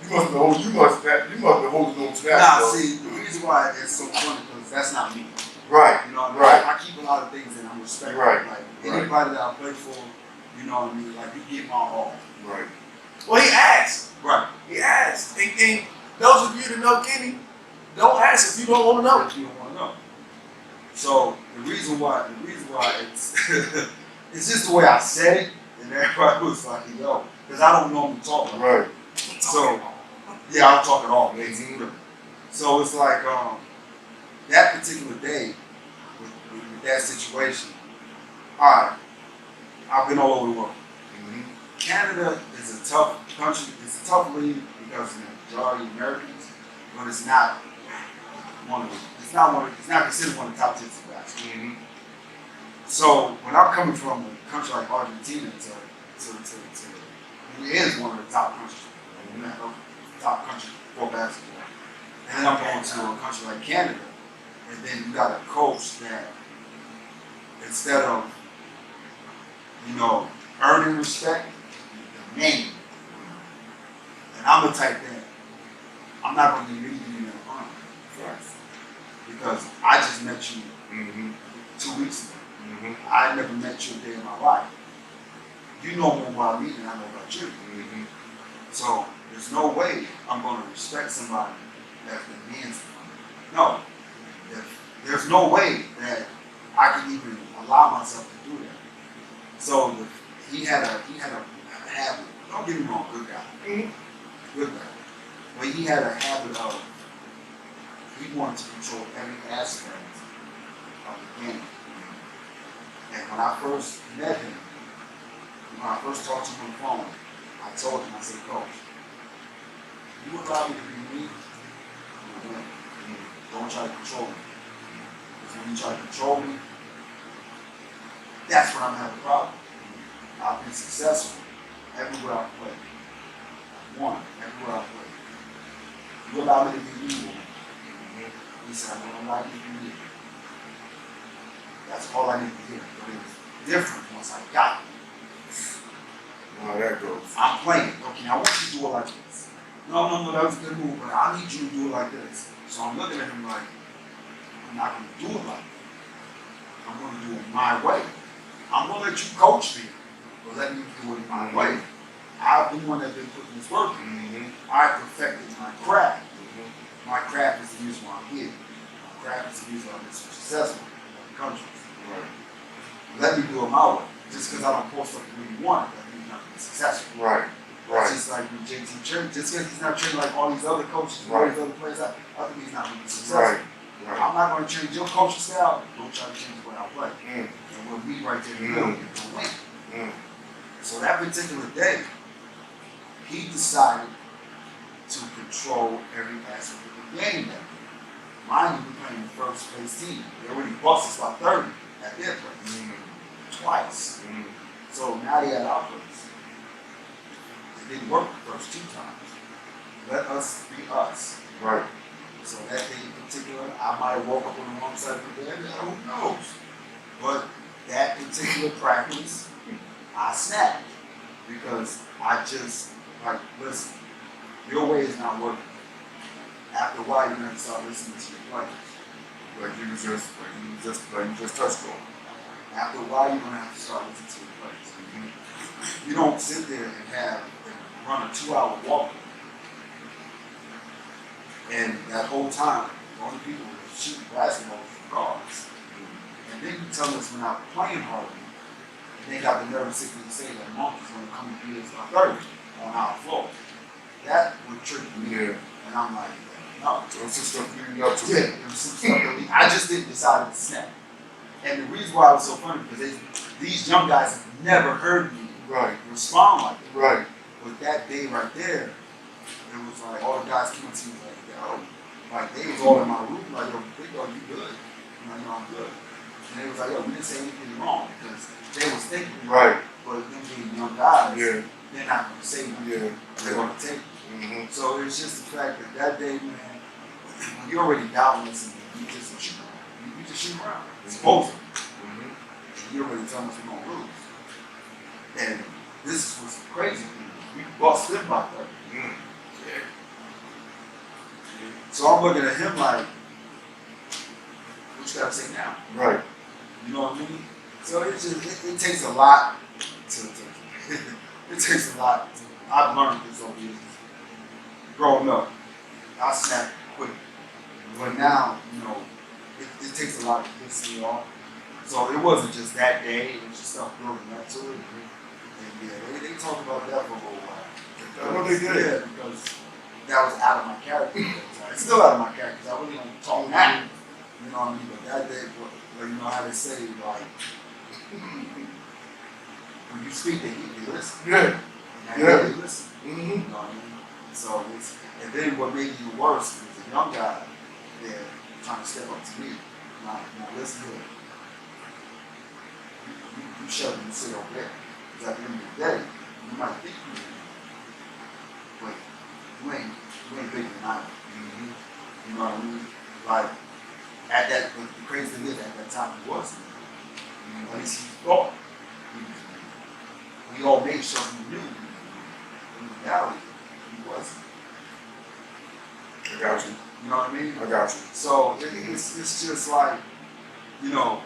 You must be holding on to that. Nah, bro. see, the reason why it's so funny because that's not me. Right. You know what I mean? Right. I keep a lot of things that I'm respectful. Right. Like anybody that I play for, you know what I mean? Like you get my all. Right. Well, he asked. Right. He asked. And those of you that know Kenny, don't ask if you don't want to know. If you don't want to know. So the reason why it's it's just the way I said it, and everybody was like, yo, because I don't normally talk like that. Right. So yeah, I'll talk it all, basically. So it's like that particular day with that situation. All right, I've been all over the world. Canada is a tough country. It's a tough league because the majority of Americans, but it's not one of the. It's not considered one of the top 10 basketball. So when I'm coming from a country like Argentina it is one of the top countries. Top country for basketball. And then I'm going to a country like Canada, and then you got a coach that instead of, you know, earning respect, demanding. And I'm the type that I'm not going to give anything in honor first because I just met you 2 weeks ago. I never met you a day in my life. You know more about me than I know about you. So there's no way I'm going to respect somebody that demands from me. No. There's no way that I can even allow myself to do that. So he had a habit. Don't get me wrong, good guy. Good guy. But he had a habit of he wanted to control every aspect of the game. And when I first met him, when I first talked to him on the phone, I told him, I said, Coach, you allow me to be me, I'm gonna win. Don't try to control me. Because when you try to control me, that's when I'm having a problem. I've been successful everywhere I've played. I've won everywhere I've played. You allow me to be me, he said, I'm gonna allow you to be me. That's all I need to hear. But it was different once I got it. How that goes. I'm playing. Okay, I want you to do it like this. No, that was a good move, but I need you to do it like this. So I'm looking at him like, I'm not going to do it like that. I'm going to do it my way. I'm going to let you coach me, but let me do it my way. I'm the one that's been putting this work in. I perfected my craft. My craft is the reason why I'm here. My craft is the reason why I'm so successful in other countries. Let me do it my way. Just because I don't post up the way you want it, that means I'm not successful. Right. It's just like when JT trained, just because he's not training like all these other coaches, all these other players, I think he's not going to be successful. I'm not going to change your coaching style, don't try to change the way I play. And we'll be right there in the middle and we'll win. So that particular day, he decided to control every aspect of the game that day. Mind you, we're playing the first place team. They already bust us by 30 at their place. Twice. So now they had our place. It didn't work the first 2 times. Let us be us. Right. So that day in particular, I might have woke up on the wrong side of the bed, who knows? But that particular practice, I snapped. Because I just, like, listen, your way is not working. After a while, you're going to start listening to your players. Like you just touched on. After a while, you're going to have to start listening to your players. You don't sit there and run a 2-hour walk. And that whole time, the only people who were shooting basketball was the guards. And then you tell us we're not playing hard enough. And they got the nervous system to say that Monkey's going to come and beat us by 30 on our floor. That would trigger me. And I'm like, no. So it's just stuff leading up to Yeah, it. it was some stuff that I just didn't decide to snap. And the reason why it was so funny because these young guys have never heard me respond like that. Right. But that day right there, it was like all the guys came up to me like, yo, like they was all in my room, like, yo, big dog, you good? I'm like, no, I'm good. And they was like, yo, we didn't say anything wrong because they was thinking, Right. but them being young guys, Yeah. they're not going to say nothing. Yeah. They're going to take it. Mm-hmm. So it's just the fact that that day, man, when you're already doubting us and you just shoot around. You just shoot around. Supposed to. Mm-hmm. You're already telling us we're going to lose. And this is what's crazy. We bust them by 30. Mm. Yeah. So I'm looking at him like, what you got to say now? Right. You know what I mean? So it's just, it takes a lot to it takes a lot. I've learned this over years. Growing up, I snap quick. But now, you know, it takes a lot to piss me off. So it wasn't just that day, it was just stuff building up to it. And yeah, they talked about that for a little while. I know they did. Yeah, because that was out of my character. It's still out of my character. I really don't talk that. You know what I mean? But that day, like, you know how they say, like, when you speak, they listen. Yeah. And Yeah. they listen. Mm-hmm. You know what I mean? So it's, and then what made it even worse was a young guy there trying to step up to me. Now listen here. You shut him and sit over there. Because at the end of the day, you might think you are, but you ain't bigger than I am. Mm-hmm. You know what I mean? Like, at that, the crazy thing is, at that time, he wasn't. At least he thought he was. We all made sure he knew. In reality, he wasn't. I got you. You know what I mean? I got you. So it's just like, you know,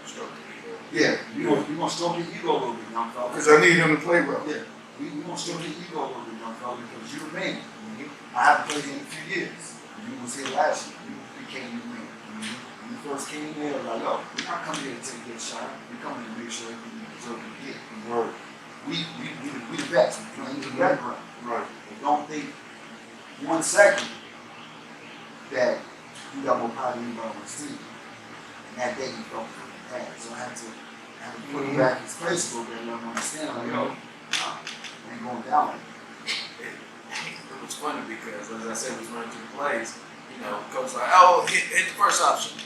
yeah, we gonna stroke your ego a little bit, young fella. Because I need him to play well. Yeah, we gonna stroke your ego a little bit, young fella, because you're the man. Mm-hmm. I haven't played in a few years. You was here last year. You became the man. When you first came in, I was like, yo, we're not coming here to take your shot. We're coming to make sure everything you deserve to get. Right. We the best. We're playing in the background. Right. And don't think 1 second that you got more power than anybody on the team. And that day he felt really bad. So I had to put him back in his place a little bit and let him understand, like, yo, it ain't going down like that. It was funny because, as I said, we was running through the plays. You know, coach like, oh, hit the first option,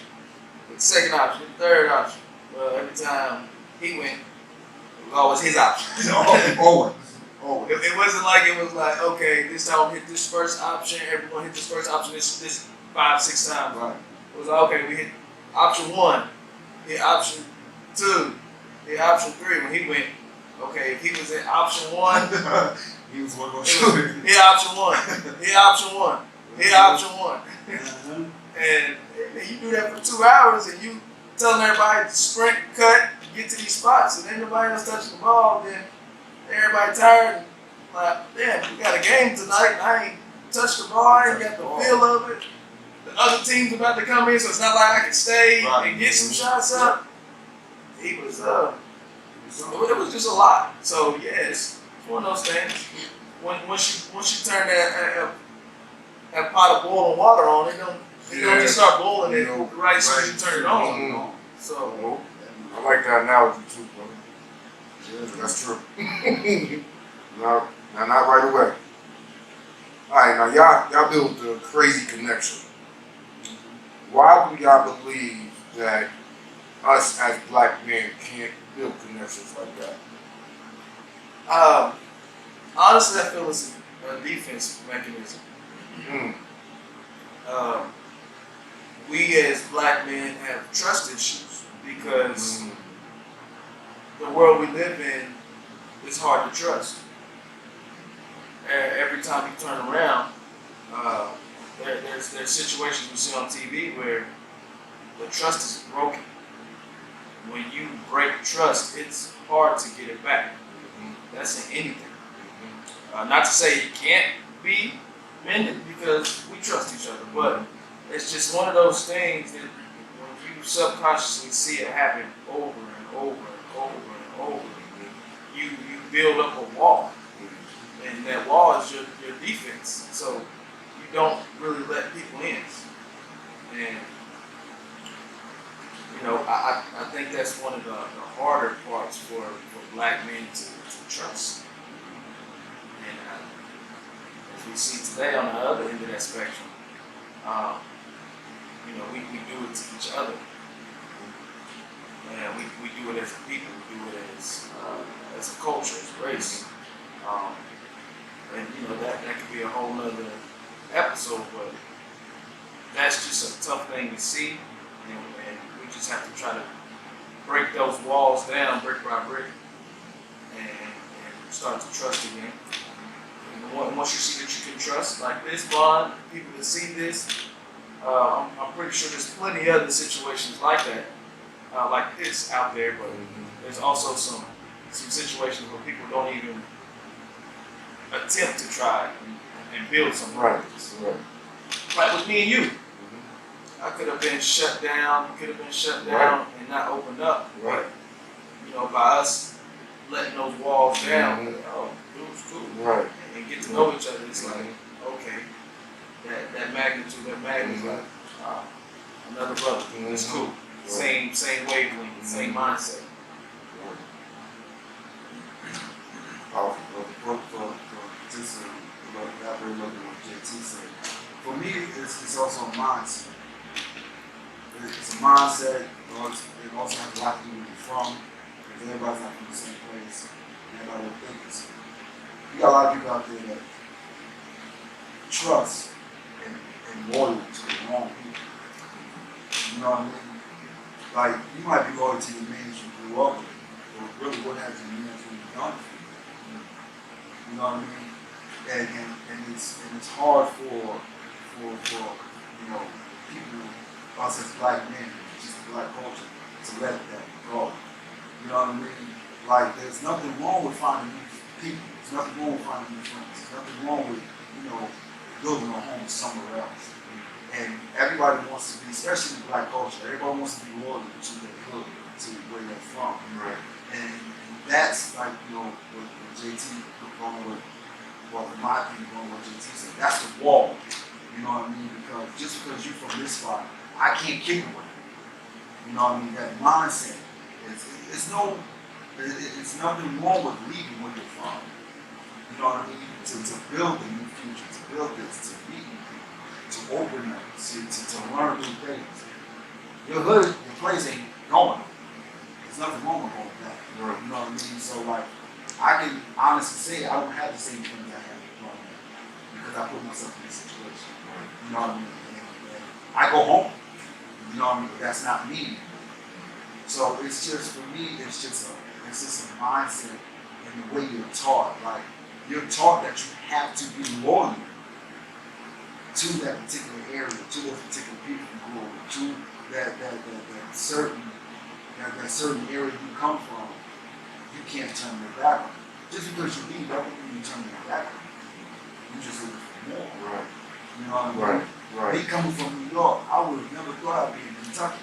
hit the second option, hit the third option. Well, every time he went, it was always his option. Always. It wasn't like it was like, okay, this time we hit this first option, everyone hit this first option this 5-6 times. Right. It was like, okay, we hit option 1, hit option 2, hit option 3. When he went, okay, if he was in option 1, He was one going to shoot it. hit option 1, hit option 1, hit option 1. And you do that for 2 hours and you telling everybody to sprint, cut, get to these spots, and then nobody else touching the ball, then everybody tired. And like, damn, we got a game tonight and I ain't touched the ball, I ain't got the feel of it. The other team's about to come in, so it's not like I can stay and get some shots up. He was, it was just a lot. So yeah, it's one of those things. Once you turn that pot of boiling water on, it don't just start boiling it right as soon as you turn it on. Mm-hmm. So I like that analogy too, brother. That's true. No, not right away. All right, now y'all build a crazy connection. Why do y'all believe that us as black men can't build connections like that? honestly, I feel it's a defense mechanism. Mm. We as black men have trust issues because the world we live in is hard to trust. Every time you turn around, there's situations we see on TV where the trust is broken. When you break trust, it's hard to get it back. That's in anything. Not to say it can't be mended because we trust each other, but it's just one of those things that when you subconsciously see it happen over and over and over and over, you build up a wall. And that wall is your defense. So you don't really let people in. And you know, I think that's one of the harder parts for black men to trust. And as we see today on the other end of that spectrum, you know, we do it to each other. and we do it as a people, we do it as a culture, as a race. And you know that could be a whole nother episode, but that's just a tough thing to see, and we just have to try to break those walls down brick by brick and start to trust again. And once you see that you can trust, like this bond, people that see this, I'm pretty sure there's plenty of other situations like that, like this out there, but there's also some situations where people don't even attempt to try and build something like this. Like with me and you. I could have been shut down, and not opened up. Right. You know, by us letting those walls down, oh, it was cool. Right. And get to know each other, it's like, okay, that magnitude, like, another brother, it's cool. Same wavelength, same mindset. Powerful. For just elaborate a little bit what JT said. For me, it's also a mindset. It's a mindset. It also has a lot to do with where you're from. Because everybody's not from the same place. Everybody will think the same. You got a lot of people out there that trust and loyal to the wrong people. You know what I mean? Like, you might be loyal to the man you grew up with, but really what has your man really done for you? You know what I mean? And it's hard for you know, people, us as black men, just the black culture, to let that go. You know what I mean? Like, there's nothing wrong with finding new people. There's nothing wrong with finding new friends. There's nothing wrong with, you know, building a home somewhere else. And everybody wants to be, especially in black culture, everybody wants to be loyal to their hood, to where they're from. Right. And that's like, you know, what JT going with, well, in my opinion, going with what JT said, that's the wall. You know what I mean? Because just because you're from this spot, I can't kick it with you. You know what I mean? That mindset. It's nothing wrong with leaving where you're from. You know what I mean? To build a new future, to build this, to meet new people, to open up, to learn new things. Your hood, your place ain't going. There's nothing wrong with going back. Right. You know what I mean? So like, I can honestly say I don't have the same things I had growing up because I put myself in this situation. You know what I mean? And I go home. You know what I mean? But that's not me. So it's just, for me, it's just a mindset and the way you're taught. Like, you're taught that you have to be loyal to that particular area, to those particular people you grew up with, to that certain area you come from. You can't turn your back on it. Just because you leave, that doesn't mean you turn your back on it. You just looking for more. Right. You know what I mean? Right. Me coming from New York, I would have never thought I'd be in Kentucky.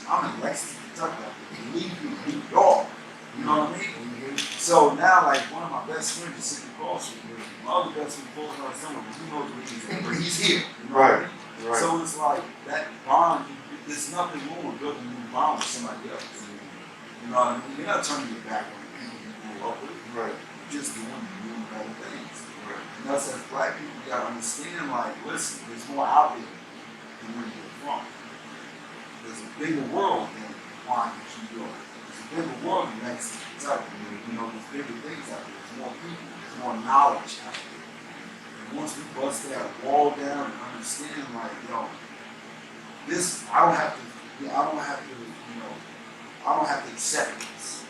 I'm in Lexington, Kentucky. Leave New York. You know what I mean? So now, like, one of my best friends is sitting across from me. My other best friend falls out somewhere, but he knows where he's at. But he's here. You know what I mean? Right. So it's like that bond. There's nothing wrong with building a new bond with somebody else. You know what I mean? You're not turning your back on the people you grew up with. Right. You're just doing better things. Right. And us as black people, you gotta understand, like, listen, there's more out there than where you're from. There's a bigger world than Washington, New York. There's a bigger world than Mexico, Kentucky. You know, there's bigger things out there. There's more people. There's more knowledge out there. And once we bust that wall down and understand, like, yo, this, I don't have to accept this.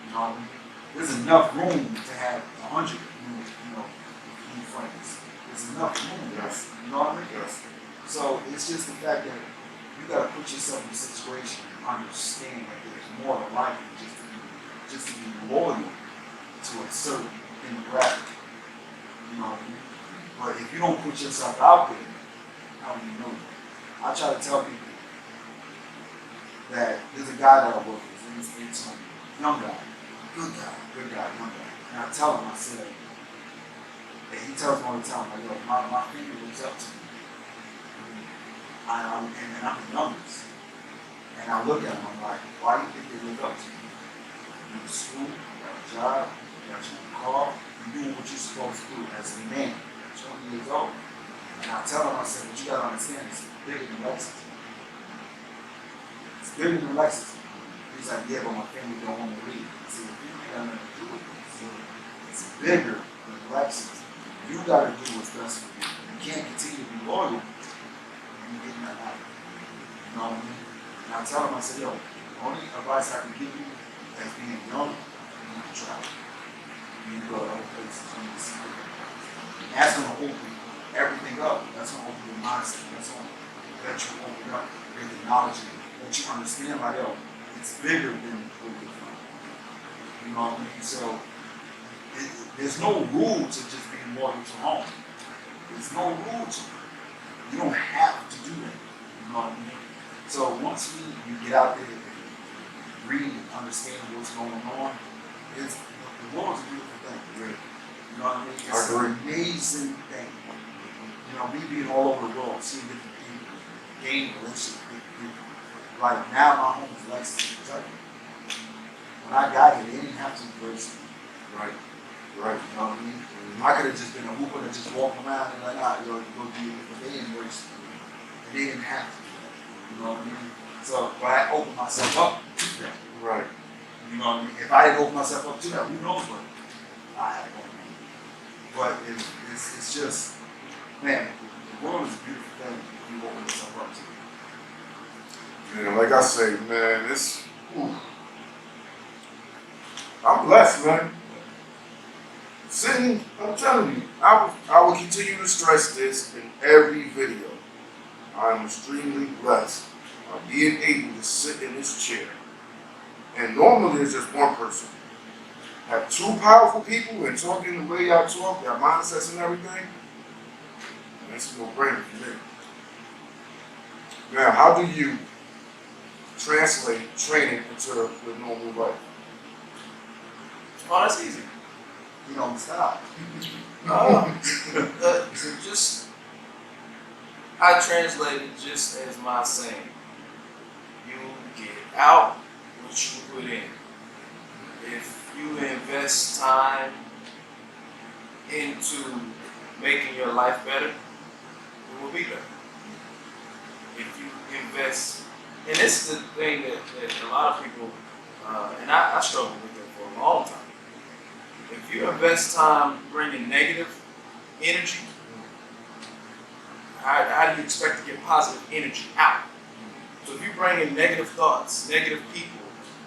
You know what I mean? There's enough room to have 100 new friends. There's enough room. Yes. You know what I mean? Yes. So it's just the fact that you gotta put yourself in a situation and understand that there's more to life than just to be loyal to a certain demographic. You know what I mean? But if you don't put yourself out there, how do you know that? I try to tell people that there's a guy that I work with, his name is Tony, young guy, young guy. And I tell him, I said, and he tells me all the time, like, yo, my family looks up to me. And I'm the youngest. And I look at him, I'm like, why do you think they look up to you? You in school, you got a job, you got your own car, you're doing what you're supposed to do as a man, 20 years old. And I tell him, I said, but you gotta understand, it's bigger than Lexington. It's bigger than Lexington. He's like, yeah, but my family don't want me to leave. I said, you ain't got nothing to do with this. It's bigger than Lexington. You gotta do what's best for you. You can't continue to be loyal and you get nothing out of it. You know what I mean? And I tell him, I said, yo, the only advice I can give you as being young, you need to travel. You need to go to other places. You need to see different places. And that's gonna open everything up. That's gonna open your mindset. That's gonna let you open up, get the knowledge, and let you understand like, yo, it's bigger than where you're from. You know what I mean? So there's no rule to just being loyal to home. There's no rule to it. You don't have to do that. You know what I mean? So once you get out there and read and understand what's going on, the world's a beautiful thing. Really. You know what I mean? It's an amazing thing. You know, me being all over the world, seeing different people, gaining relationships with different people. Like now my home is Lexington, Kentucky. When I got here, they didn't have to embrace me. Right. You know what I mean? I could have just been a hooper that just walked around and like, you go do it, but they embraced me. And they didn't have to do that. You know what I mean? So, but I opened myself up to that. Right. You know what I mean? If I didn't open myself up to that, who knows what I had going on. But it's just, man, the world is a beautiful thing if you open yourself up to it. Man, like I say, man, I'm blessed, man. Sitting, I'm telling you, I will continue to stress this in every video. I am extremely blessed by being able to sit in this chair. And normally it's just one person. Have two powerful people and talking the way y'all talk, their mindsets and everything. That's a no-brainer for me. Now, how do you translate training into the normal life? Oh, that's easy. You know, stop. Just I translate it just as my saying. You get out what you put in. If you invest time into making your life better, it will be better. If you invest, and this is the thing that a lot of people, and I struggled with it for a long time. If you invest time bringing negative energy, how do you expect to get positive energy out? So if you bring in negative thoughts, negative people,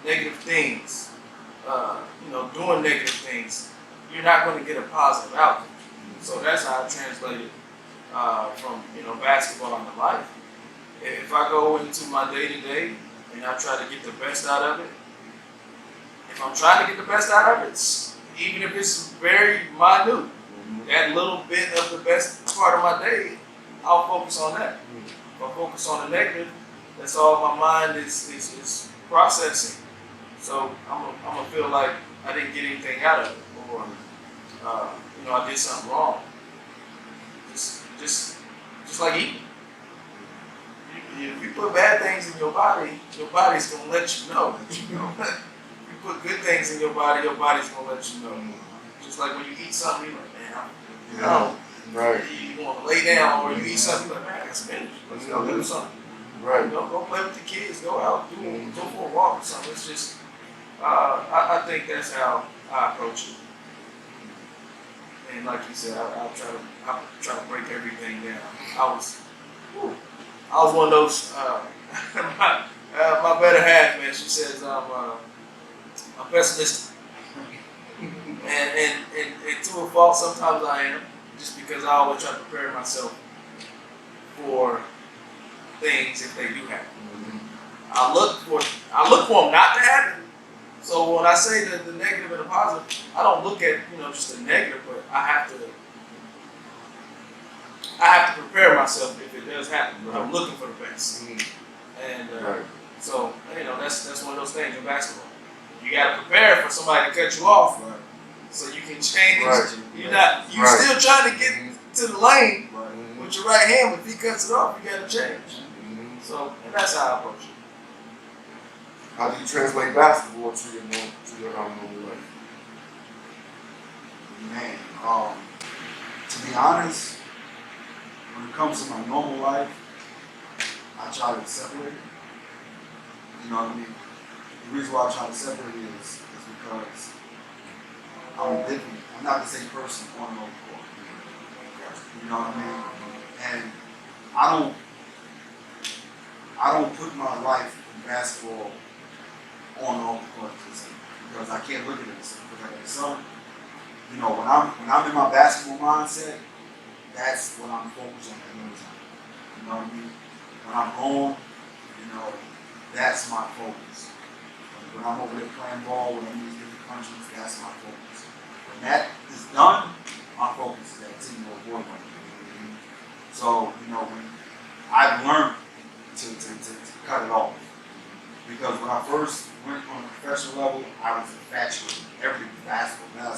negative things, doing negative things, you're not going to get a positive outcome. So that's how I translate it from basketball into life. If I go into my day-to-day and I try to get the best out of it, if I'm trying to get the best out of it, even if it's very minute, that little bit of the best part of my day, I'll focus on that. If I focus on the negative, that's all my mind is processing. So I'm gonna feel like I didn't get anything out of it, or I did something wrong. Just like eating. If you put bad things in your body's gonna let you know. If you put good things in your body's gonna let you know. Just like when you eat something, you're like, man, Right. you want to lay down, or you eat something, you're like, man, I got some energy. Let's go do something. Right. Go play with the kids. Go out, go for a walk or something. It's just, I think that's how I approach it. And like you said, I'll try to break everything down. I was one of those. My better half, man. She says I'm pessimistic, and to a fault, sometimes I am, just because I always try to prepare myself for things if they do happen. I look for them not to happen. So when I say the negative and the positive, I don't look at just the negative, but I have to prepare myself if it does happen. But I'm looking for the best, and so that's one of those things in basketball. You got to prepare for somebody to cut you off, so you can change. You're still trying to get to the lane with your right hand, but if he cuts it off, you got to change. So and that's how I approach it. How do you translate basketball to your normal life? Man, to be honest, when it comes to my normal life, I try to separate it. You know what I mean? The reason why I try to separate it is because I'm different. I'm not the same person on and off the court. You know what I mean? And I don't put my life in basketball on and off the court because I can't look at it because I got a son. You know, when I'm in my basketball mindset, that's what I'm focused on at the time. You know what I mean? When I'm home, you know, that's my focus. When I'm over there playing ball with these different countries, that's my focus. When that is done, my focus is that team will avoid one. So, you know, when I've learned to cut it off. Because when I first went on a professional level, I was infatuated with everything, basketball.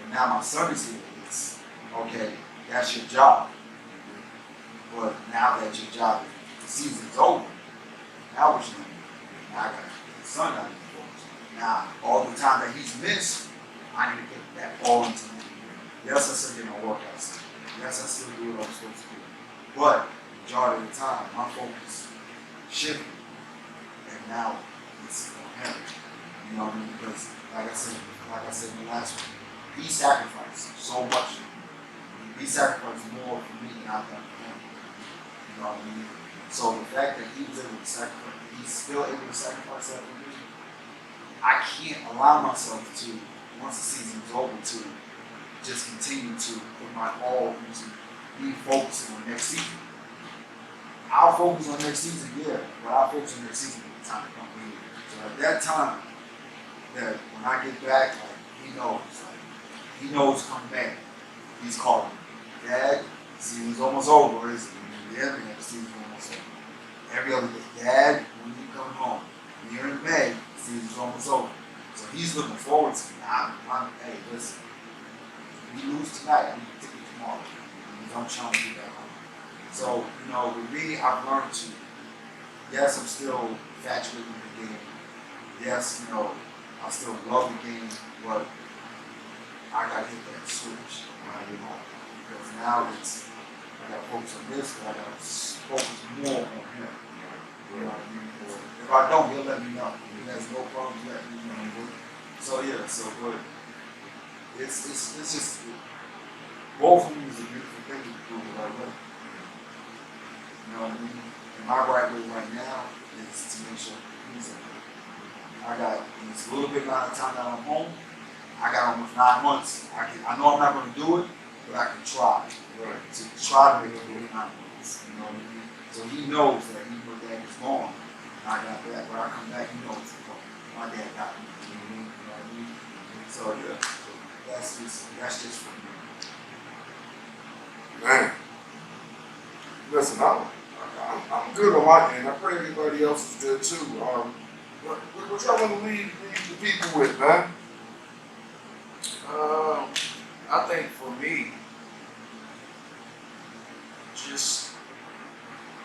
And now my son is here, it's, okay, that's your job. But now that your job, the season's over, now what you doing? Now I got the son out of the focus. Now, all the time that he's missed, I need to get that ball into him. Yes, I still get my workouts. Yes, I still do what I'm supposed to do. But majority of the time, my focus shifted. And now it's on him. You know what I mean? Because like I said in the last one, he sacrificed so much. He sacrificed more for me than I've done for him. You know what I mean? So the fact that he was able to sacrifice, he's still able to sacrifice that for me, I can't allow myself to, once the season is over, to just continue to put my all into me focusing on next season. I'll focus on next season, yeah, but I'll focus on next season when the time comes. So at that time, that when I get back, like, he knows coming back. He's calling me, Dad, the season's almost over, isn't it? Yeah, man, the season's almost over. Every other day, Dad, when you coming home? We're in May, the season's almost over. So he's looking forward to me. Hey, listen, if we lose tonight, I need to take it tomorrow. Because I'm trying to get that home. So, you know, with me, I've learned to, yes, I'm still infatuated with the game. Yes, you know, I still love the game, but I gotta hit that switch when I get home. Because now I gotta focus on this, but I gotta focus more on him. You know what I mean? If I don't, he'll let me know. He has no problem letting me know. So yeah, but it's just, both of them is a beautiful thing to do the right way. You know what I mean? And my right way right now is to make sure he's okay. It's a little bit amount of time that I'm home. I got almost 9 months. I know I'm not going to do it, but I can try. Right. To try to make it within 9 months. You know what I mean? So he knows that even though Dad is gone, I got that. When I come back, he knows my dad got me. You know what I mean? So yeah, that's just for me. Man, listen, I'm good on my end. I pray everybody else is good too. What y'all want to leave the people with, man? I think for me, just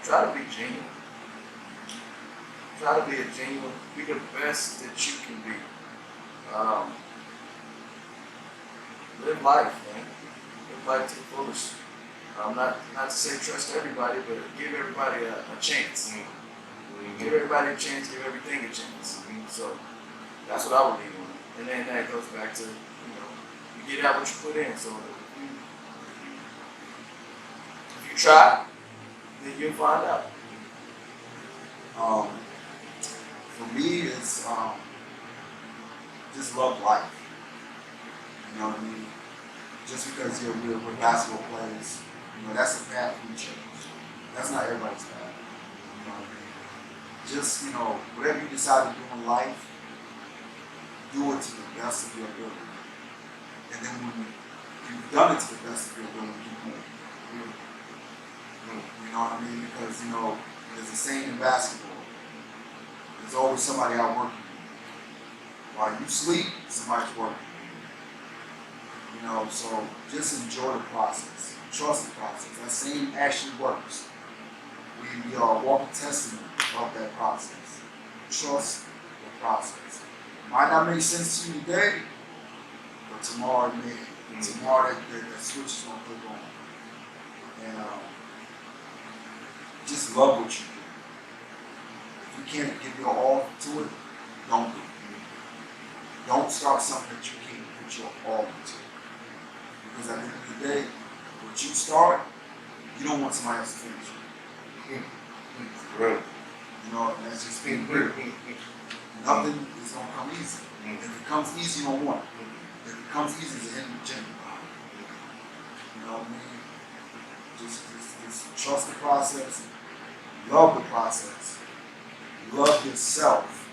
try to be genuine. Try to be be the best that you can be. Live life, man. Live life to the fullest. Not to say trust everybody, but give everybody a chance. Mm-hmm. Give everybody a chance, give everything a chance. So that's what I would leave on. And then that goes back to, you get out what you put in. So if you try, then you'll find out. For me, it's just love life. You know what I mean? Just because we're basketball players, that's the path we chose. That's not everybody's path. You know what I mean? Just, whatever you decide to do in life, do it to the best of your ability. And then when you've done it to the best of your ability, keep moving. You know what I mean? Because, there's a saying in basketball, there's always somebody out working you. While you sleep, somebody's working. So just enjoy the process. Trust the process. That same actually works. We are walking testament of that process. Trust the process. It might not make sense to you today, but tomorrow it may. Mm-hmm. Tomorrow that switch is going to click on. And just love what you do. you can't give your all to it, don't do it. Don't start something that you can't put your all into. Because at the end of the day, what you start, you don't want somebody else to finish it. Really? You know, and that's just being real. Nothing is gonna come easy. If it comes easy, you don't want it. If it comes easy, it's the end of the journey. You know what I mean? Just trust the process, love the process, love yourself.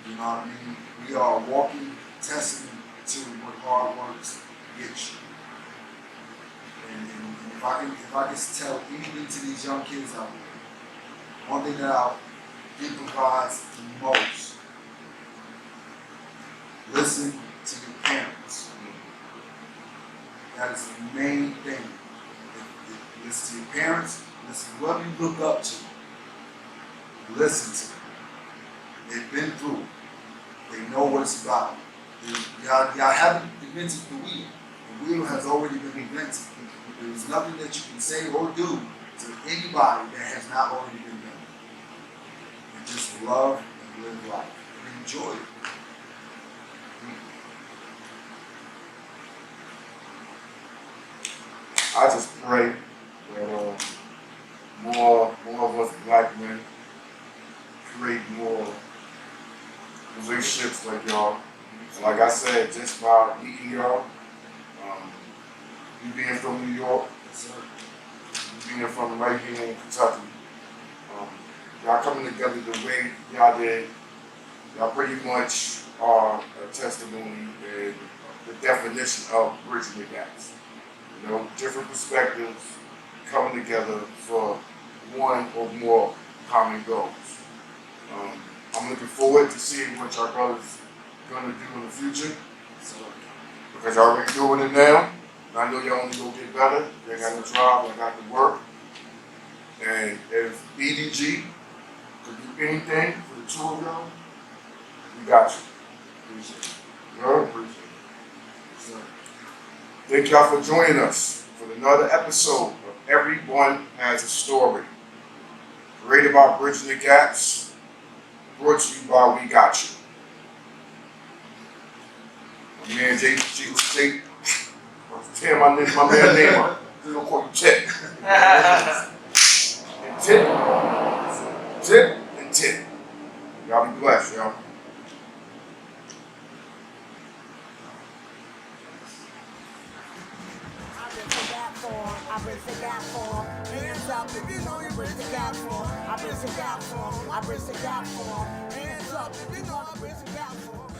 You know what I mean? We are a walking testament to what hard works gets you. And if I can tell anything to these young kids out there, one thing that I'll improvise the most, listen to your parents. That is the main thing. Listen to your parents, listen to whoever you look up to. Listen to them. They've been through it. They know what it's about. Y'all haven't invented the wheel. The wheel has already been invented. There's nothing that you can say or do to anybody that has not already been done. And just love and live life and enjoy it. I just pray that more of us black men create more relationships like y'all. Like I said, just by meeting y'all, you being from New York, you being from right here in Kentucky, y'all coming together the way y'all did, y'all pretty much are a testimony and the definition of bridging the gaps. You know, different perspectives coming together for one or more common goals. I'm looking forward to seeing what y'all brothers gonna do in the future. Because y'all already doing it now. And I know y'all only gonna get better. They got the drive, they got the work. And if BDG could do anything for the two of y'all, we got you. Appreciate it. You know? Appreciate it. So, Thank y'all for joining us for another episode of Everyone Has a Story. Created by Bridgin Da Gaps, brought to you by WEGOTYOU. My man Jay, tear my man name up. They're gonna call you Tip. And Tip and Tip. Y'all be blessed, y'all. I bridge the gap for him. Hands up if you know you bridge the gap for him. I bridge the gap for him. I bridge the gap for him. Hands up if you know I bridge the gap for him.